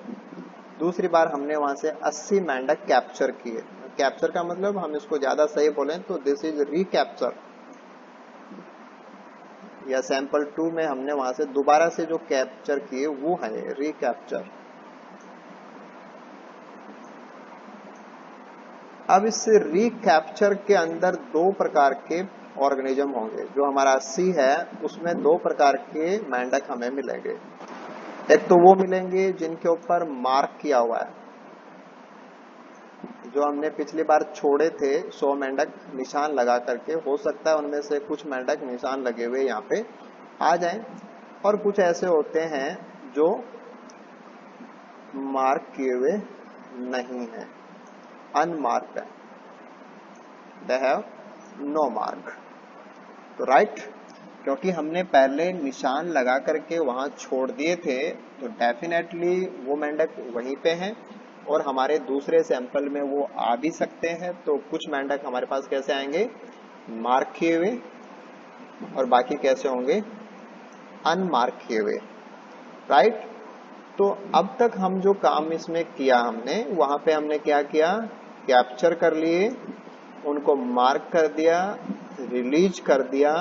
दूसरी बार हमने वहां से 80 मेंढक कैप्चर किए। कैप्चर का मतलब हम इसको ज्यादा सही बोलें तो दिस इज रिकैप्चर, या सैंपल 2 में हमने वहां से दोबारा से जो कैप्चर किए वो है रिकैप्चर। अब इस रिकैप्चर के अंदर 2 प्रकार के ऑर्गेनिज्म होंगे। जो हमारा 80 है उसमें 2 प्रकार के मेंढक हमें मिलेंगे। एक तो वो मिलेंगे जिनके ऊपर मार्क किया हुआ है, जो हमने पिछली बार छोड़े थे 100 मेंढक निशान लगा करके, हो सकता है उनमें से कुछ मेंढक निशान लगे हुए यहाँ पे आ जाएं, और कुछ ऐसे होते हैं जो मार्क किए हुए नहीं है, अनमार्क्ड है, दे हैव नो मार्क। तो राइट, क्योंकि हमने पहले निशान लगा करके वहां छोड़ दिए थे तो डेफिनेटली वो मेंढक वहीं पे हैं और हमारे दूसरे सैंपल में वो आ भी सकते हैं। तो कुछ मेंढक हमारे पास कैसे आएंगे, मार्क किए हुए, और बाकी कैसे होंगे, अनमार्क किए हुए, राइट। तो अब तक हम जो काम इसमें किया हमने, वहां पे हमने क्या किया, कैप्चर कर लिए, उनको मार्क कर दिया, रिलीज कर दिया,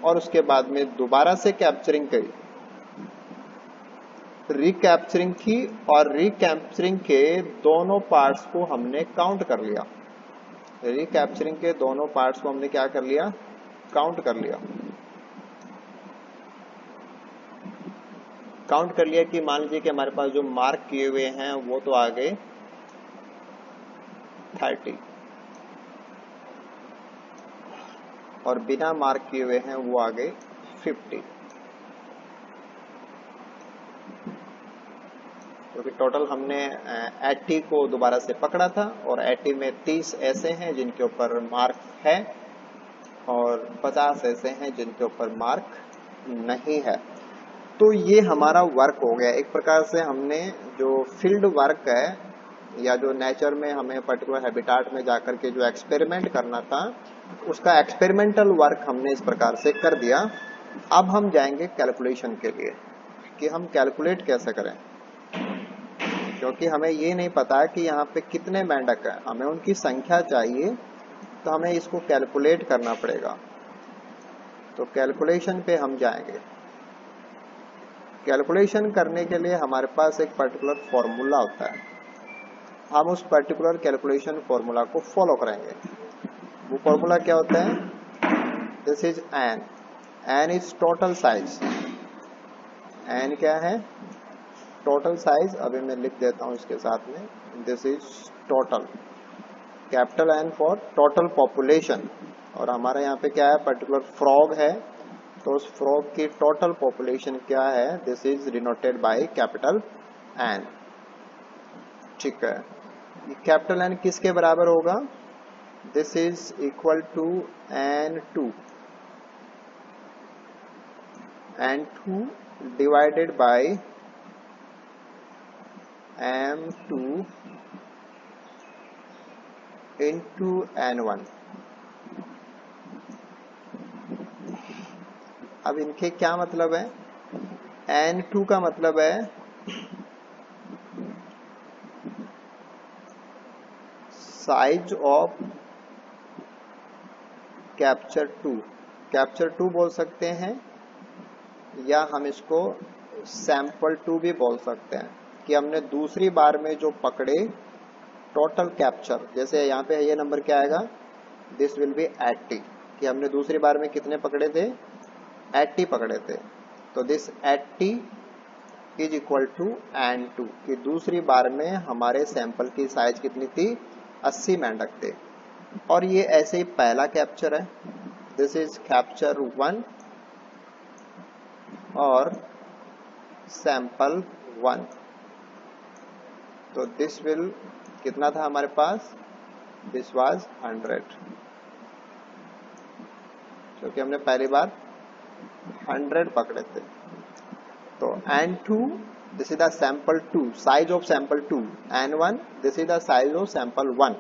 और उसके बाद में दोबारा से कैप्चरिंग करी, रिकैप्चरिंग की, और रिकैप्चरिंग के दोनों पार्ट्स को हमने काउंट कर लिया। रिकैप्चरिंग के दोनों पार्ट्स को हमने क्या कर लिया, काउंट कर लिया। काउंट कर लिया कि मान लीजिए कि हमारे पास जो मार्क किए हुए हैं वो तो आ गए 30, और बिना मार्क किए हुए हैं वो आ गए 50। क्योंकि टोटल हमने 80 को दोबारा से पकड़ा था और 80 में 30 ऐसे हैं जिनके ऊपर मार्क है और 50 ऐसे हैं जिनके ऊपर मार्क नहीं है। तो ये हमारा वर्क हो गया। एक प्रकार से हमने जो फील्ड वर्क है या जो नेचर में हमें पर्टिकुलर हैबिटाट में जाकर के जो एक्सपेरिमेंट करना था उसका एक्सपेरिमेंटल वर्क हमने इस प्रकार से कर दिया। अब हम जाएंगे कैलकुलेशन के लिए कि हम कैलकुलेट कैसे करें, क्योंकि हमें ये नहीं पता कि यहाँ पे कितने मेंढक हैं, हमें उनकी संख्या चाहिए, तो हमें इसको कैलकुलेट करना पड़ेगा। तो कैलकुलेशन पे हम जाएंगे। कैलकुलेशन करने के लिए हमारे पास एक पर्टिकुलर फॉर्मूला होता है, हम उस पर्टिकुलर कैलकुलेशन फॉर्मूला को फॉलो करेंगे। वो फॉर्मूला क्या होता है? This is N, N is total size. N क्या है? Total size. अभी मैं लिख देता हूं इसके साथ में, this is total, capital N for total population. और हमारा यहाँ पे क्या है? पर्टिकुलर फ्रॉग है, तो उस फ्रॉग की टोटल पॉपुलेशन क्या है? This is denoted by capital N. ठीक है, ये कैपिटल एन किसके बराबर होगा? This is equal to N2, N2 divided by M2 into N1। अब इनके क्या मतलब है? N2 का मतलब है साइज ऑफ कैप्चर 2, कैप्चर 2 बोल सकते हैं, या हम इसको सैंपल 2 भी बोल सकते हैं, कि हमने दूसरी बार में जो पकड़े टोटल कैप्चर। जैसे यहाँ पे ये नंबर क्या आएगा? दिस विल बी 80, कि हमने दूसरी बार में कितने पकड़े थे? 80 पकड़े थे। तो this 80 is equal to N2, कि दूसरी बार में हमारे सैंपल की साइज कितनी थी? 80 मेंढक थे। और ये ऐसे ही पहला कैप्चर है, दिस इज कैप्चर 1 और सैंपल 1। तो दिस विल कितना था हमारे पास? दिस वाज 100, क्योंकि हमने पहली बार 100 पकड़े थे। तो N2, this is the sample 2, size of sample 2। N1, this is the size of sample 1।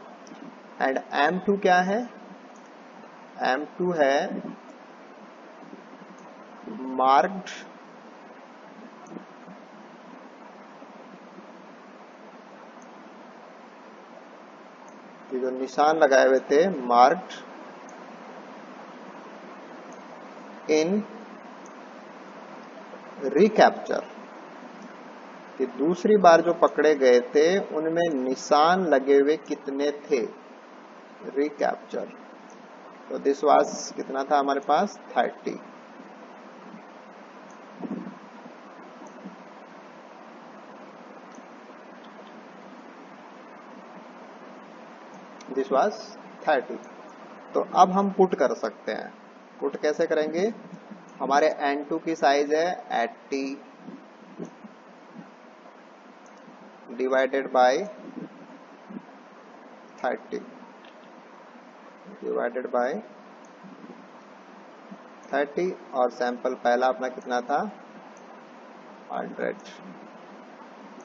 And M2 क्या है? M2 है मार्क्ड ये जो निशान लगाए हुए थे, मार्क्ड इन रिकैप्चर, कि दूसरी बार जो पकड़े गए थे उनमें निशान लगे हुए कितने थे? रिकैप्चर। तो दिस वाज कितना था हमारे पास? 30। This was 30। तो अब हम पुट कर सकते हैं। पुट कैसे करेंगे? हमारे N2 की साइज है 80 डिवाइडेड बाय 30, डिवाइडेड बाय 30, और सैंपल पहला अपना कितना था? 100।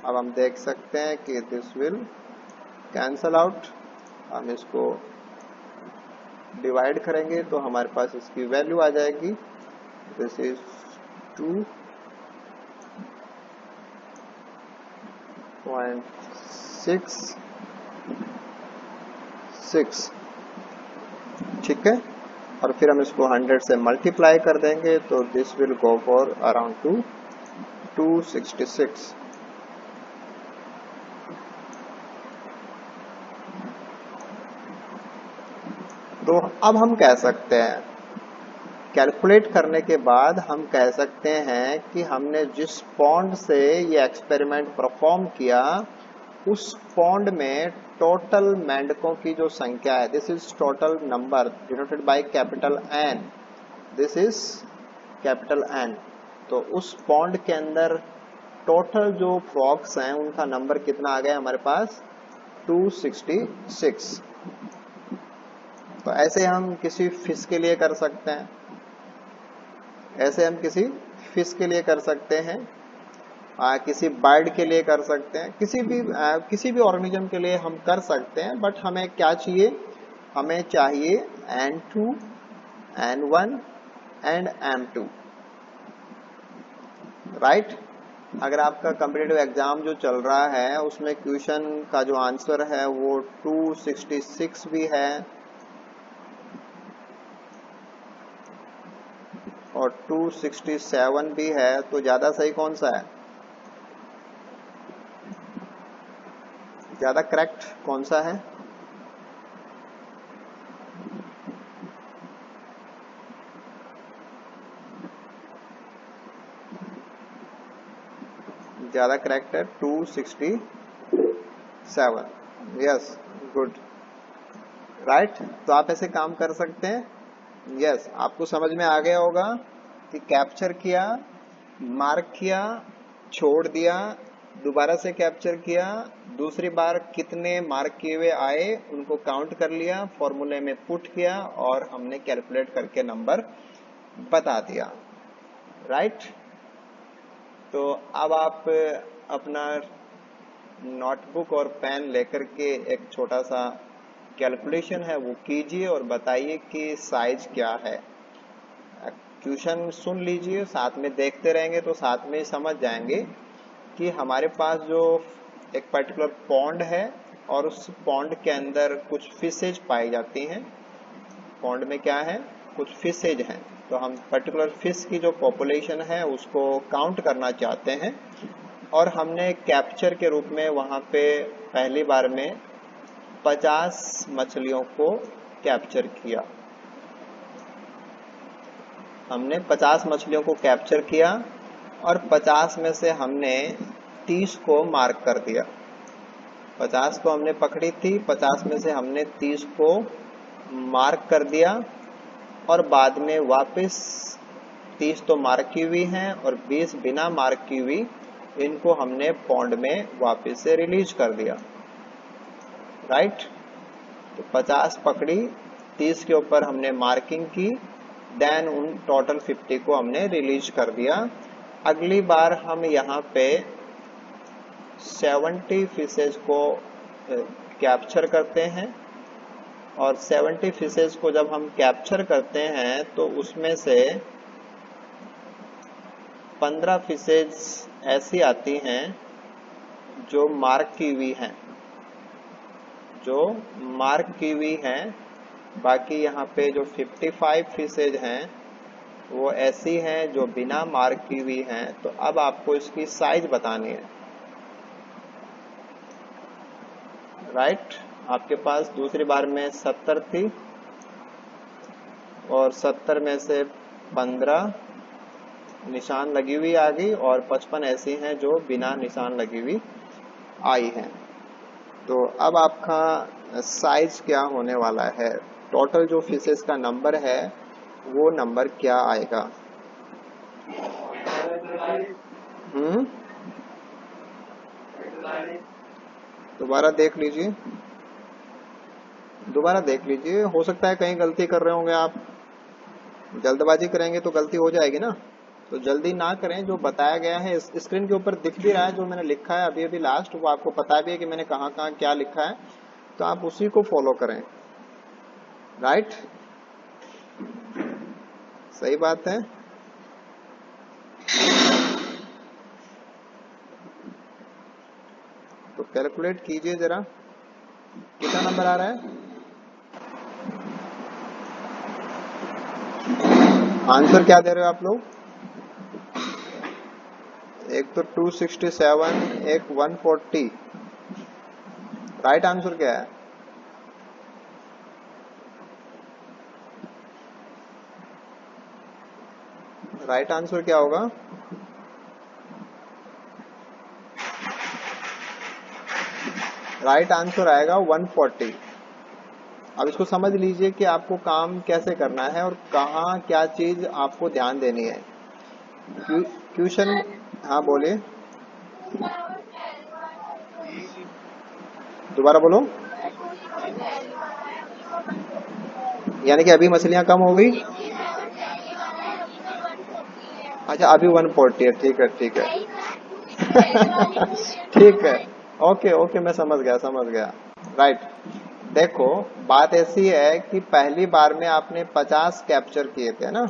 अब हम देख सकते हैं कि दिस विल कैंसल आउट। हम इसको डिवाइड करेंगे तो हमारे पास इसकी वैल्यू आ जाएगी, दिस इज 2.66। ठीक है, और फिर हम इसको 100 से मल्टीप्लाई कर देंगे तो this will go for around 266। तो अब हम कह सकते हैं, कैलकुलेट करने के बाद हम कह सकते हैं कि हमने जिस पॉन्ड से ये एक्सपेरिमेंट परफॉर्म किया उस पॉन्ड में टोटल मेंढकों की जो संख्या है, this is total number denoted by capital N, this is capital N. तो उस पॉन्ड के अंदर टोटल जो फ्रॉक्स हैं उनका नंबर कितना आ गया हमारे पास, 266। तो ऐसे हम किसी फिश के लिए कर सकते हैं, ऐसे हम किसी फिश के लिए कर सकते हैं, किसी बर्ड के लिए कर सकते हैं, किसी भी ऑर्गेनिज्म के लिए हम कर सकते हैं। बट हमें क्या चाहिए, हमें चाहिए N2, N1 and M2, right. अगर आपका कॉम्पिटिटिव एग्जाम जो चल रहा है उसमें क्वेश्चन का जो आंसर है वो 266 भी है और 267 भी है, तो ज्यादा सही कौन सा है, ज्यादा करेक्ट कौन सा है? ज्यादा करेक्ट है 267। Yes, good, right. तो आप ऐसे काम कर सकते हैं। यस, आपको समझ में आ गया होगा कि कैप्चर किया, मार्क किया, छोड़ दिया, दोबारा से कैप्चर किया, दूसरी बार कितने मार्क किए हुए आए उनको काउंट कर लिया, फॉर्मूले में पुट किया और हमने कैलकुलेट करके नंबर बता दिया, राइट। तो अब आप अपना नोटबुक और पेन लेकर के एक छोटा सा कैलकुलेशन है वो कीजिए और बताइए कि साइज क्या है। क्वेश्चन सुन लीजिए, साथ में देखते रहेंगे तो साथ में समझ जाएंगे कि हमारे पास जो एक पर्टिकुलर पॉन्ड है और उस पॉन्ड के अंदर कुछ फिशेज पाई जाती हैं। पॉन्ड में क्या है, कुछ फिशेज हैं, तो हम पर्टिकुलर फिश की जो पॉपुलेशन है उसको काउंट करना चाहते हैं और हमने कैप्चर के रूप में वहां पे पहली बार में 50 मछलियों को कैप्चर किया। हमने 50 मछलियों को कैप्चर किया और 50 में से हमने 30 को मार्क कर दिया। 50 को हमने पकड़ी थी, 50 में से हमने 30 को मार्क कर दिया और बाद में वापस 30 तो मार्क की हुई हैं और 20 बिना मार्क की हुई, इनको हमने पॉन्ड में वापस से रिलीज कर दिया, राइट। तो 50 पकड़ी, 30 के ऊपर हमने मार्किंग की, देन उन टोटल 50 को हमने रिलीज कर दिया। अगली बार हम यहाँ पे 70 फिशेज को कैप्चर करते हैं और 70 फिशेज को जब हम कैप्चर करते हैं तो उसमें से 15 फिशेज ऐसी आती हैं जो मार्क की हुई हैं, जो मार्क की हुई हैं। बाकी यहाँ पे जो 55 फिशेज हैं वो ऐसी हैं जो बिना मार्क की हुई हैं। तो अब आपको इसकी साइज बतानी है, राइट। आपके पास दूसरी बार में 70 थी और 70 में से 15 निशान लगी हुई आ गई और 55 ऐसी हैं जो बिना निशान लगी हुई आई हैं। तो अब आपका साइज क्या होने वाला है, टोटल जो फिशेस का नंबर है वो नंबर क्या आएगा? दोबारा देख लीजिए, दोबारा देख लीजिए, हो सकता है कहीं गलती कर रहे होंगे आप। जल्दबाजी करेंगे तो गलती हो जाएगी ना, तो जल्दी ना करें। जो बताया गया है स्क्रीन के ऊपर दिख भी रहा है, जो मैंने लिखा है अभी अभी लास्ट, वो आपको पता भी है कि मैंने कहाँ कहाँ क्या लिखा है, तो आप उसी को फॉलो करें, राइट। सही बात है। तो कैलकुलेट कीजिए जरा, कितना नंबर आ रहा है? आंसर क्या दे रहे हो आप लोग? एक तो 267, एक 140। राइट आंसर क्या है? राइट आंसर क्या होगा? राइट आंसर आएगा 140। अब इसको समझ लीजिए कि आपको काम कैसे करना है और कहाँ क्या चीज आपको ध्यान देनी है। क्वेश्चन, हाँ बोलिए। दोबारा बोलो। यानी कि अभी मछलियां कम हो गई। अच्छा अभी 140 है, ठीक है ठीक है। ठीक है। ओके ओके, मैं समझ गया समझ गया। राइट। देखो, बात ऐसी है कि पहली बार में आपने 50 कैप्चर किए थे ना,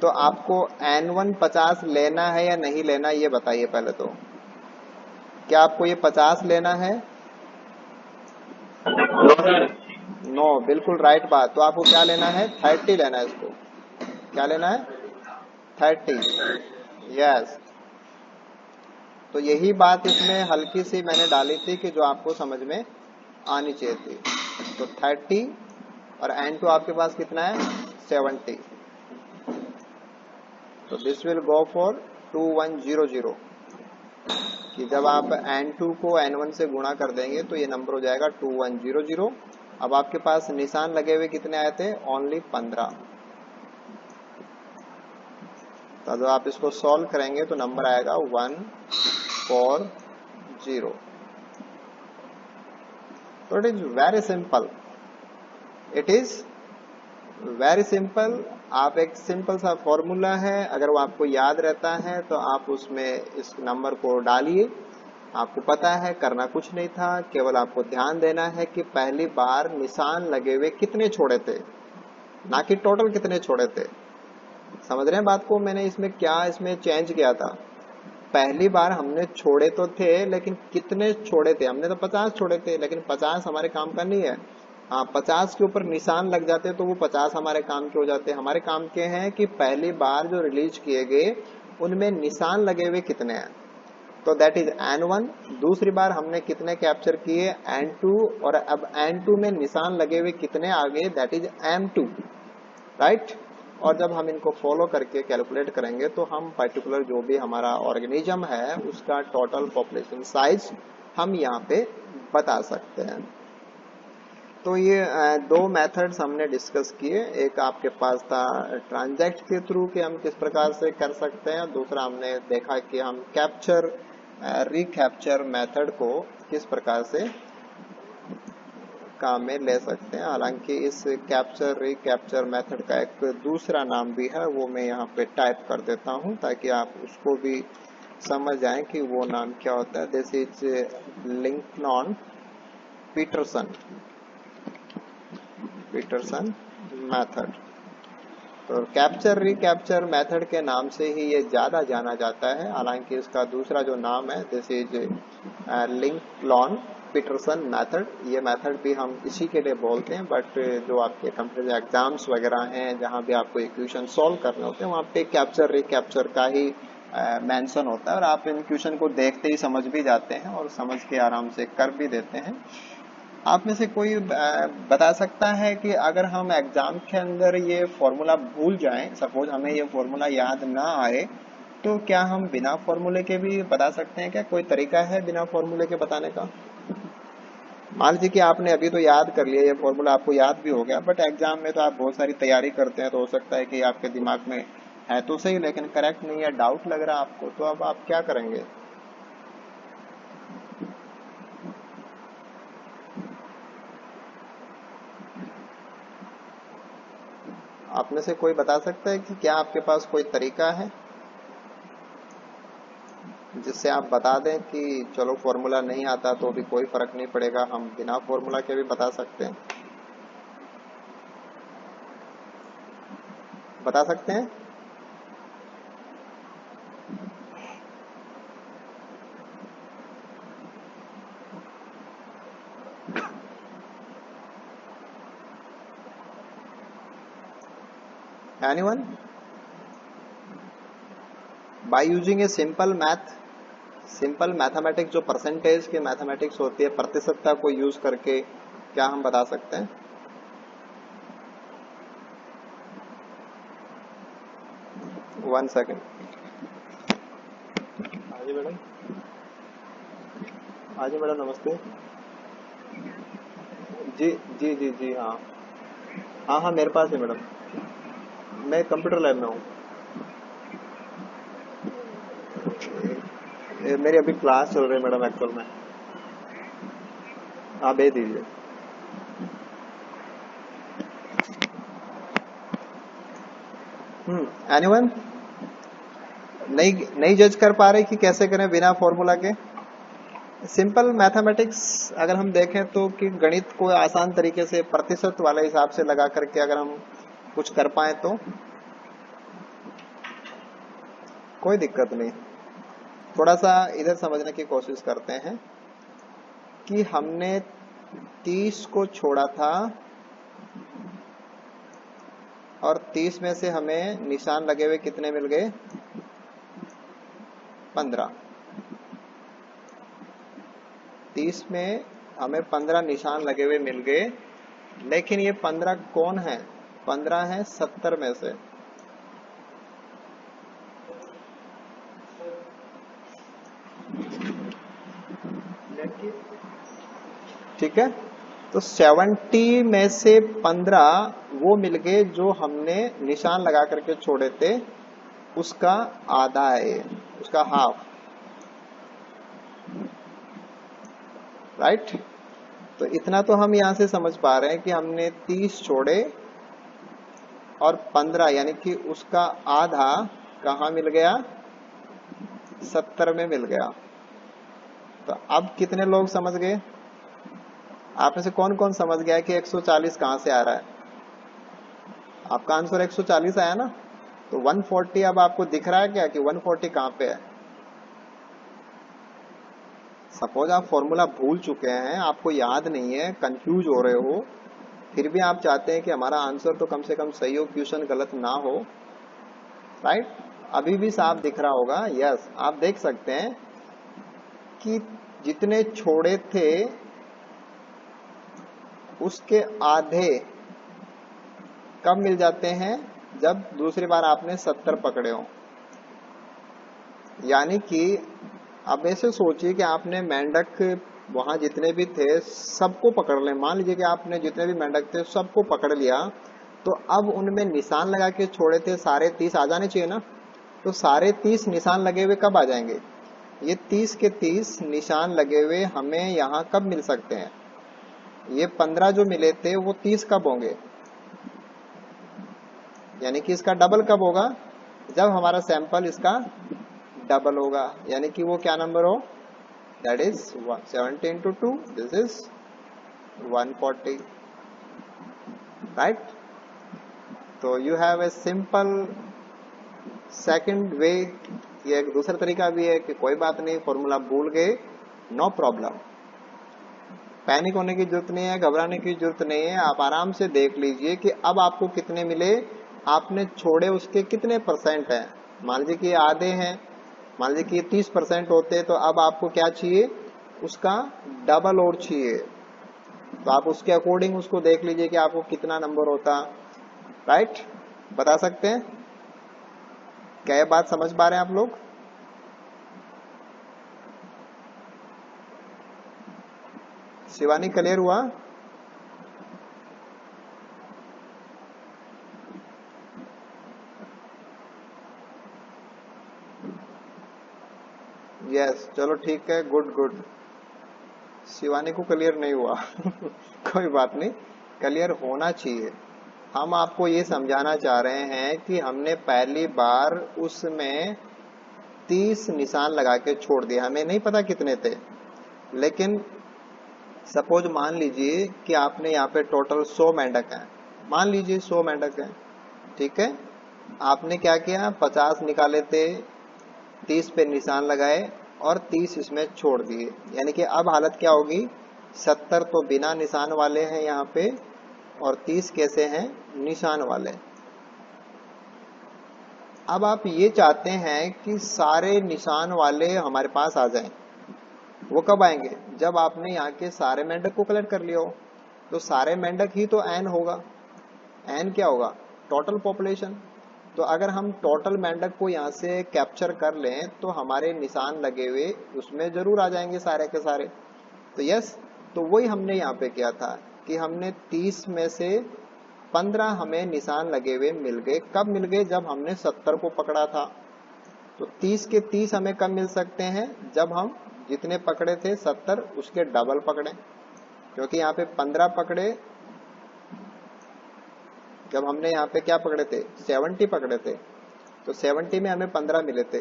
तो आपको N1 50 लेना है या नहीं लेना, ये बताइए पहले तो। क्या आपको ये 50 लेना है? No sir. नो, बिल्कुल राइट बात। तो आपको क्या लेना है? 30 लेना है इसको। क्या लेना है? 30। यस। तो यही बात इसमें हल्की सी मैंने डाली थी कि जो आपको समझ में आनी चाहिए थी। तो 30 और N2 आपके पास कितना है? 70। तो दिस विल गो फॉर 2100, कि जब आप N2 को N1 से गुणा कर देंगे तो ये नंबर हो जाएगा 2100। अब आपके पास निशान लगे हुए कितने आए थे? ओनली 15। तो जब आप इसको सॉल्व करेंगे तो नंबर आएगा 140। तो it is very simple. It is very simple. आप एक सिंपल सा फॉर्मूला है, अगर वो आपको याद रहता है तो आप उसमें इस नंबर को डालिए। आपको पता है, करना कुछ नहीं था, केवल आपको ध्यान देना है कि पहली बार निशान लगे हुए कितने छोड़े थे, ना कि टोटल कितने छोड़े थे। समझ रहे हैं बात को? मैंने इसमें क्या इसमें चेंज किया था। पहली बार हमने छोड़े तो थे, लेकिन कितने छोड़े थे? हमने तो 50 छोड़े थे, लेकिन 50 हमारे काम का नहीं है। हाँ, 50 के ऊपर निशान लग जाते तो वो 50 हमारे काम के हो जाते। हमारे काम के हैं कि पहली बार जो रिलीज किए गए उनमें निशान लगे हुए कितने हैं। तो दैट इज N1। दूसरी बार हमने कितने कैप्चर किए? N2। और अब N2 में निशान लगे हुए कितने आ गए? That is M2। राइट। और जब हम इनको फॉलो करके कैलकुलेट करेंगे तो हम पर्टिकुलर जो भी हमारा ऑर्गेनिज्म है उसका टोटल पॉपुलेशन साइज हम यहाँ पे बता सकते हैं। तो ये दो मेथड्स हमने डिस्कस किए। एक आपके पास था ट्रांजैक्ट के थ्रू कि हम किस प्रकार से कर सकते हैं, दूसरा हमने देखा कि हम कैप्चर रिकैप्चर मेथड को किस प्रकार से काम में ले सकते हैं। हालांकि इस कैप्चर रिकैप्चर मेथड का एक दूसरा नाम भी है, वो मैं यहाँ पे टाइप कर देता हूँ ताकि आप उसको भी समझ जाएं कि वो नाम क्या होता है। This is Lincoln Petersen method. तो कैप्चर रिकैप्चर मेथड के नाम से ही ये ज्यादा जाना जाता है। हालांकि इसका दूसरा जो नाम है this is Lincoln Petersen method. ये मेथड भी हम इसी के लिए बोलते हैं, बट जो आपके कंप्यूटर एग्जाम्स वगैरह हैं जहां भी आपको इक्वेशन सॉल्व करने होते हैं वहां पे कैप्चर रिकैप्चर का ही मेंशन होता है, और आप इन क्वेश्चन को देखते ही समझ भी जाते हैं और समझ के आराम से कर भी देते हैं। आप में से कोई बता सकता है कि अगर हम एग्जाम के अंदर ये फॉर्मूला भूल जाएं, सपोज हमें ये फॉर्मूला याद ना आए, तो क्या हम बिना फॉर्मूले के भी बता सकते हैं? क्या कोई तरीका है बिना फॉर्मूले के बताने का? मान लीजिए कि आपने अभी तो याद कर लिया, ये फॉर्मूला आपको याद भी हो गया, बट एग्जाम में तो आप बहुत सारी तैयारी करते हैं, तो हो सकता है कि आपके दिमाग में है तो सही लेकिन करेक्ट नहीं है, डाउट लग रहा है आपको, तो अब आप क्या करेंगे? आप में से कोई बता सकता है कि क्या आपके पास कोई तरीका है जिससे आप बता दें कि चलो फॉर्मूला नहीं आता तो भी कोई फर्क नहीं पड़ेगा, हम बिना फॉर्मूला के भी बता सकते हैं? बता सकते हैं? Anyone? By using a simple mathematics, जो परसेंटेज की मैथमेटिक्स होती है, प्रतिशतता को यूज करके क्या हम बता सकते हैं? 1 सेकेंड। हाँ जी मैडम। हाँ जी मैडम, नमस्ते। जी जी जी जी हाँ। हाँ हाँ, मेरे पास है मैडम। मैं कंप्यूटर लैब में हूँ। मेरी अभी क्लास चल रही है मैडम एक्चुअल में। आप भेज दीजिए। एनीवन नहीं नहीं जज कर पा रहे कि कैसे करें बिना फॉर्मूला के? सिंपल मैथमेटिक्स अगर हम देखें तो कि गणित को आसान तरीके से प्रतिशत वाले हिसाब से लगा करके अगर हम कुछ कर पाए तो कोई दिक्कत नहीं। थोड़ा सा इधर समझने की कोशिश करते हैं कि हमने 30 को छोड़ा था और 30 में से हमें निशान लगे हुए कितने मिल गए? 15। 30 में हमें 15 निशान लगे हुए मिल गए, लेकिन ये 15 कौन है? 15 है 70 में से। ठीक है, तो 70 में से 15 वो मिल गए जो हमने निशान लगा करके छोड़े थे, उसका आधा है, उसका हाफ। राइट? तो इतना तो हम यहां से समझ पा रहे हैं कि हमने 30 छोड़े और 15 यानी कि उसका आधा कहाँ मिल गया? 70 में मिल गया। तो अब कितने लोग समझ गए? आप में से कौन कौन समझ गया कि 140 कहां से आ रहा है? आपका आंसर 140 आया ना? तो 140 अब आपको दिख रहा है क्या कि 140 कहां पे है? सपोज आप फॉर्मूला भूल चुके हैं, आपको याद नहीं है, कंफ्यूज हो रहे हो, फिर भी आप चाहते हैं कि हमारा आंसर तो कम से कम सही हो, क्वेश्चन गलत ना हो। राइट? अभी भी साफ दिख रहा होगा। यस, आप देख सकते हैं कि जितने छोड़े थे उसके आधे कब मिल जाते हैं? जब दूसरी बार आपने 70 पकड़े हो। यानी कि अब ऐसे सोचिए कि आपने मेंढक वहां जितने भी थे सबको पकड़ ले। मान लीजिए कि आपने जितने भी मेंढक थे सबको पकड़ लिया, तो अब उनमें निशान लगा के छोड़े थे सारे 30 आ जाने चाहिए ना? तो सारे 30 निशान लगे हुए कब आ जाएंगे? ये 30 के 30 निशान लगे हुए हमें यहाँ कब मिल सकते हैं? ये 15 जो मिले थे वो 30 कब होंगे? यानी कि इसका डबल कब होगा? जब हमारा सैंपल इसका डबल होगा। यानी कि वो क्या नंबर हो? That is 70 into 2, this is 140। Right? तो you have a simple second way. ये एक दूसरा तरीका भी है कि कोई बात नहीं, फॉर्मूला भूल गए, नो प्रॉब्लम, पैनिक होने की जरूरत नहीं है, घबराने की जरूरत नहीं है। आप आराम से देख लीजिए कि अब आपको कितने मिले, आपने छोड़े उसके कितने परसेंट हैं। मान लीजिए कि आधे हैं, मान लीजिए कि 30% होते, तो अब आपको क्या चाहिए? उसका डबल और चाहिए। तो आप उसके अकॉर्डिंग उसको देख लीजिए कि आपको कितना नंबर होता। राइट? बता सकते हैं क्या? ये बात समझ पा रहे हैं आप लोग? शिवानी क्लियर हुआ? यस, चलो ठीक है, गुड गुड। शिवानी को क्लियर नहीं हुआ कोई बात नहीं, क्लियर होना चाहिए। हम आपको ये समझाना चाह रहे हैं कि हमने पहली बार उसमें 30 निशान लगा के छोड़ दिया, हमें नहीं पता कितने थे, लेकिन सपोज मान लीजिए कि आपने यहाँ पे टोटल 100 मेंढक हैं, मान लीजिए 100 मेंढक हैं। ठीक है, आपने क्या किया? 50 निकाले थे, 30 पे निशान लगाए और 30 इसमें छोड़ दिए। यानी कि अब हालत क्या होगी? 70 तो बिना निशान वाले हैं यहाँ पे, और 30 कैसे हैं? निशान वाले। अब आप ये चाहते हैं कि सारे निशान वाले हमारे पास आ जाएं। वो कब आएंगे? जब आपने यहाँ के सारे मेंढक को कलेक्ट कर लिया हो। तो सारे मेंढक ही तो एन होगा। एन क्या होगा? Total population. तो अगर हम टोटल मेंढक को यहाँ से कैप्चर कर लें तो हमारे निशान लगे हुए उसमें जरूर आ जाएंगे सारे के सारे। तो यस, तो वही हमने यहाँ पे किया था कि हमने 30 में से 15 हमें निशान लगे हुए मिल गए। कब मिल गए? जब हमने 70 को पकड़ा था। तो 30 के 30 हमें कब मिल सकते हैं, जब हम जितने पकड़े थे 70 उसके डबल पकड़े, क्योंकि यहाँ पे 15 पकड़े, जब हमने यहाँ पे क्या पकड़े थे 70 पकड़े थे, तो 70 में हमें 15 मिले थे,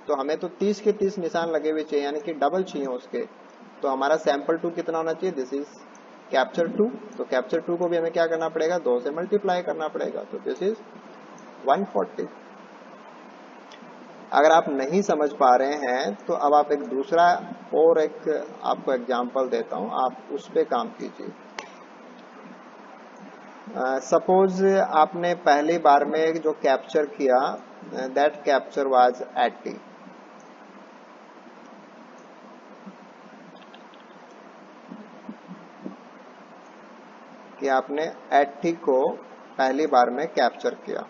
तो हमें तो 30 के 30 निशान लगे हुए चाहिए, यानी कि डबल चाहिए उसके। तो हमारा सैंपल 2 कितना होना चाहिए, दिस इज कैप्चर 2। तो कैप्चर 2 को भी हमें क्या करना पड़ेगा, 2 से मल्टीप्लाई करना पड़ेगा, तो दिस इज 140। अगर आप नहीं समझ पा रहे हैं तो अब आप एक दूसरा और एक आपको एग्जांपल देता हूं, आप उस पे काम कीजिए। सपोज आपने पहली बार में जो कैप्चर किया, दैट कैप्चर वाज 80। कि आपने 80 को पहली बार में कैप्चर किया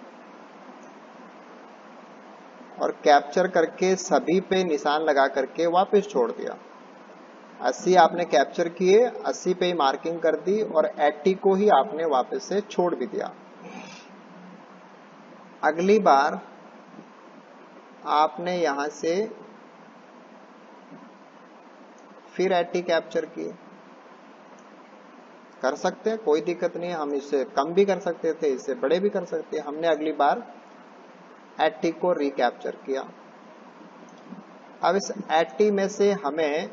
और कैप्चर करके सभी पे निशान लगा करके वापस छोड़ दिया। 80 आपने कैप्चर किए, 80 पे ही मार्किंग कर दी और 80 को ही आपने वापस से छोड़ भी दिया। अगली बार आपने यहां से फिर 80 कैप्चर किए, कर सकते हैं, कोई दिक्कत नहीं है, हम इससे कम भी कर सकते थे, इससे बड़े भी कर सकते हैं। हमने अगली बार 80 को रिकैप्चर किया। अब इस 80 में से हमें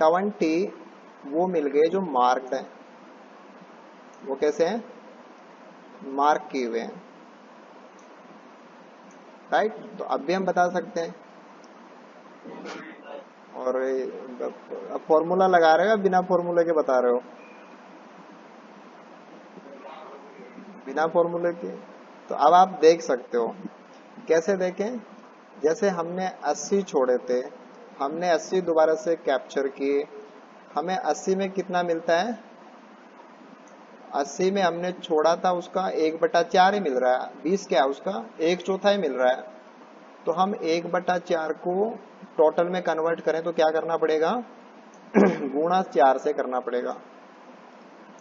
20 वो मिल गए जो मार्क्ड हैं। वो कैसे हैं, मार्क किए हुए हैं, राइट। तो अब भी हम बता सकते हैं। और अब फॉर्मूला लगा रहे हो या बिना फॉर्मूले के बता रहे हो, बिना फॉर्मूले के। तो अब आप देख सकते हो, कैसे देखें, जैसे हमने 80 छोड़े थे, हमने 80 दोबारा से कैप्चर किए, हमें 80 में कितना मिलता है, 80 में हमने छोड़ा था उसका 1/4 ही मिल रहा है, 20 क्या है उसका 1/4 ही मिल रहा है। तो हम 1/4 को टोटल में कन्वर्ट करें तो क्या करना पड़ेगा गुणा 4 से करना पड़ेगा।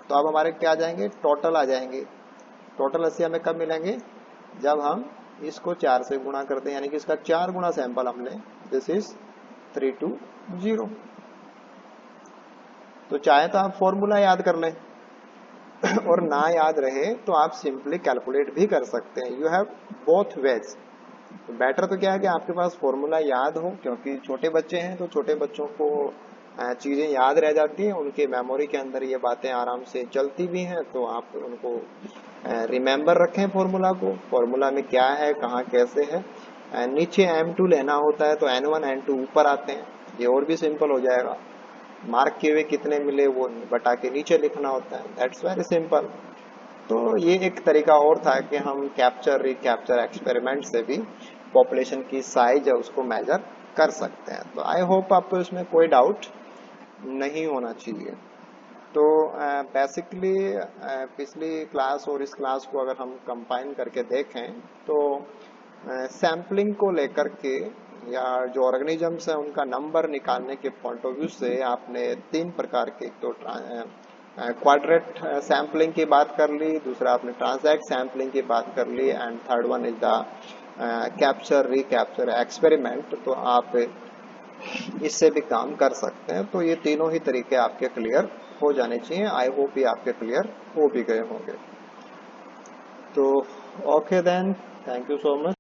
तो अब हमारे क्या आ जाएंगे, टोटल आ जाएंगे। टोटल 80 हमें कब मिलेंगे, जब हम इसको 4 से गुणा करते हैं, यानी कि इसका 4 गुना सैंपल हम लें। This is 320। तो चाहे तो आप फॉर्मूला याद कर लें और ना याद रहे तो आप सिंपली कैलकुलेट भी कर सकते हैं। You have both ways. तो बेटर तो क्या है कि आपके पास फॉर्मूला याद हो, क्योंकि छोटे बच्चे हैं तो छोटे बच्चों को चीजें याद रह जाती हैं, उनके मेमोरी के अंदर ये बातें आराम से चलती भी हैं। तो आप उनको रिमेम्बर रखें फॉर्मूला को, फॉर्मूला में क्या है, कहाँ कैसे है। नीचे M2 लेना होता है तो N1 N2 ऊपर आते हैं, ये और भी सिंपल हो जाएगा। मार्क किए हुए कितने मिले वो बटा के नीचे लिखना होता है, दैट्स वेरी सिंपल। तो ये एक तरीका और था कि हम कैप्चर रिकैप्चर एक्सपेरिमेंट से भी पॉपुलेशन की साइज है उसको मेजर कर सकते हैं। तो आई होप आपको इसमें कोई डाउट नहीं होना चाहिए। तो बेसिकली पिछली क्लास और इस क्लास को अगर हम कंबाइन करके देखें तो सैम्पलिंग को लेकर के या जो ऑर्गेनिजम्स हैं उनका नंबर निकालने के पॉइंट ऑफ व्यू से आपने 3 प्रकार के, तो क्वाड्रेट सैम्पलिंग की बात कर ली, दूसरा आपने ट्रांजैक्ट सैम्पलिंग की बात कर ली, and third one is the capture recapture experiment. तो आप इससे भी काम कर सकते हैं। तो ये तीनों ही तरीके आपके क्लियर हो जाने चाहिए। आई होप ये आपके क्लियर हो भी गए होंगे। तो okay then, thank you so much.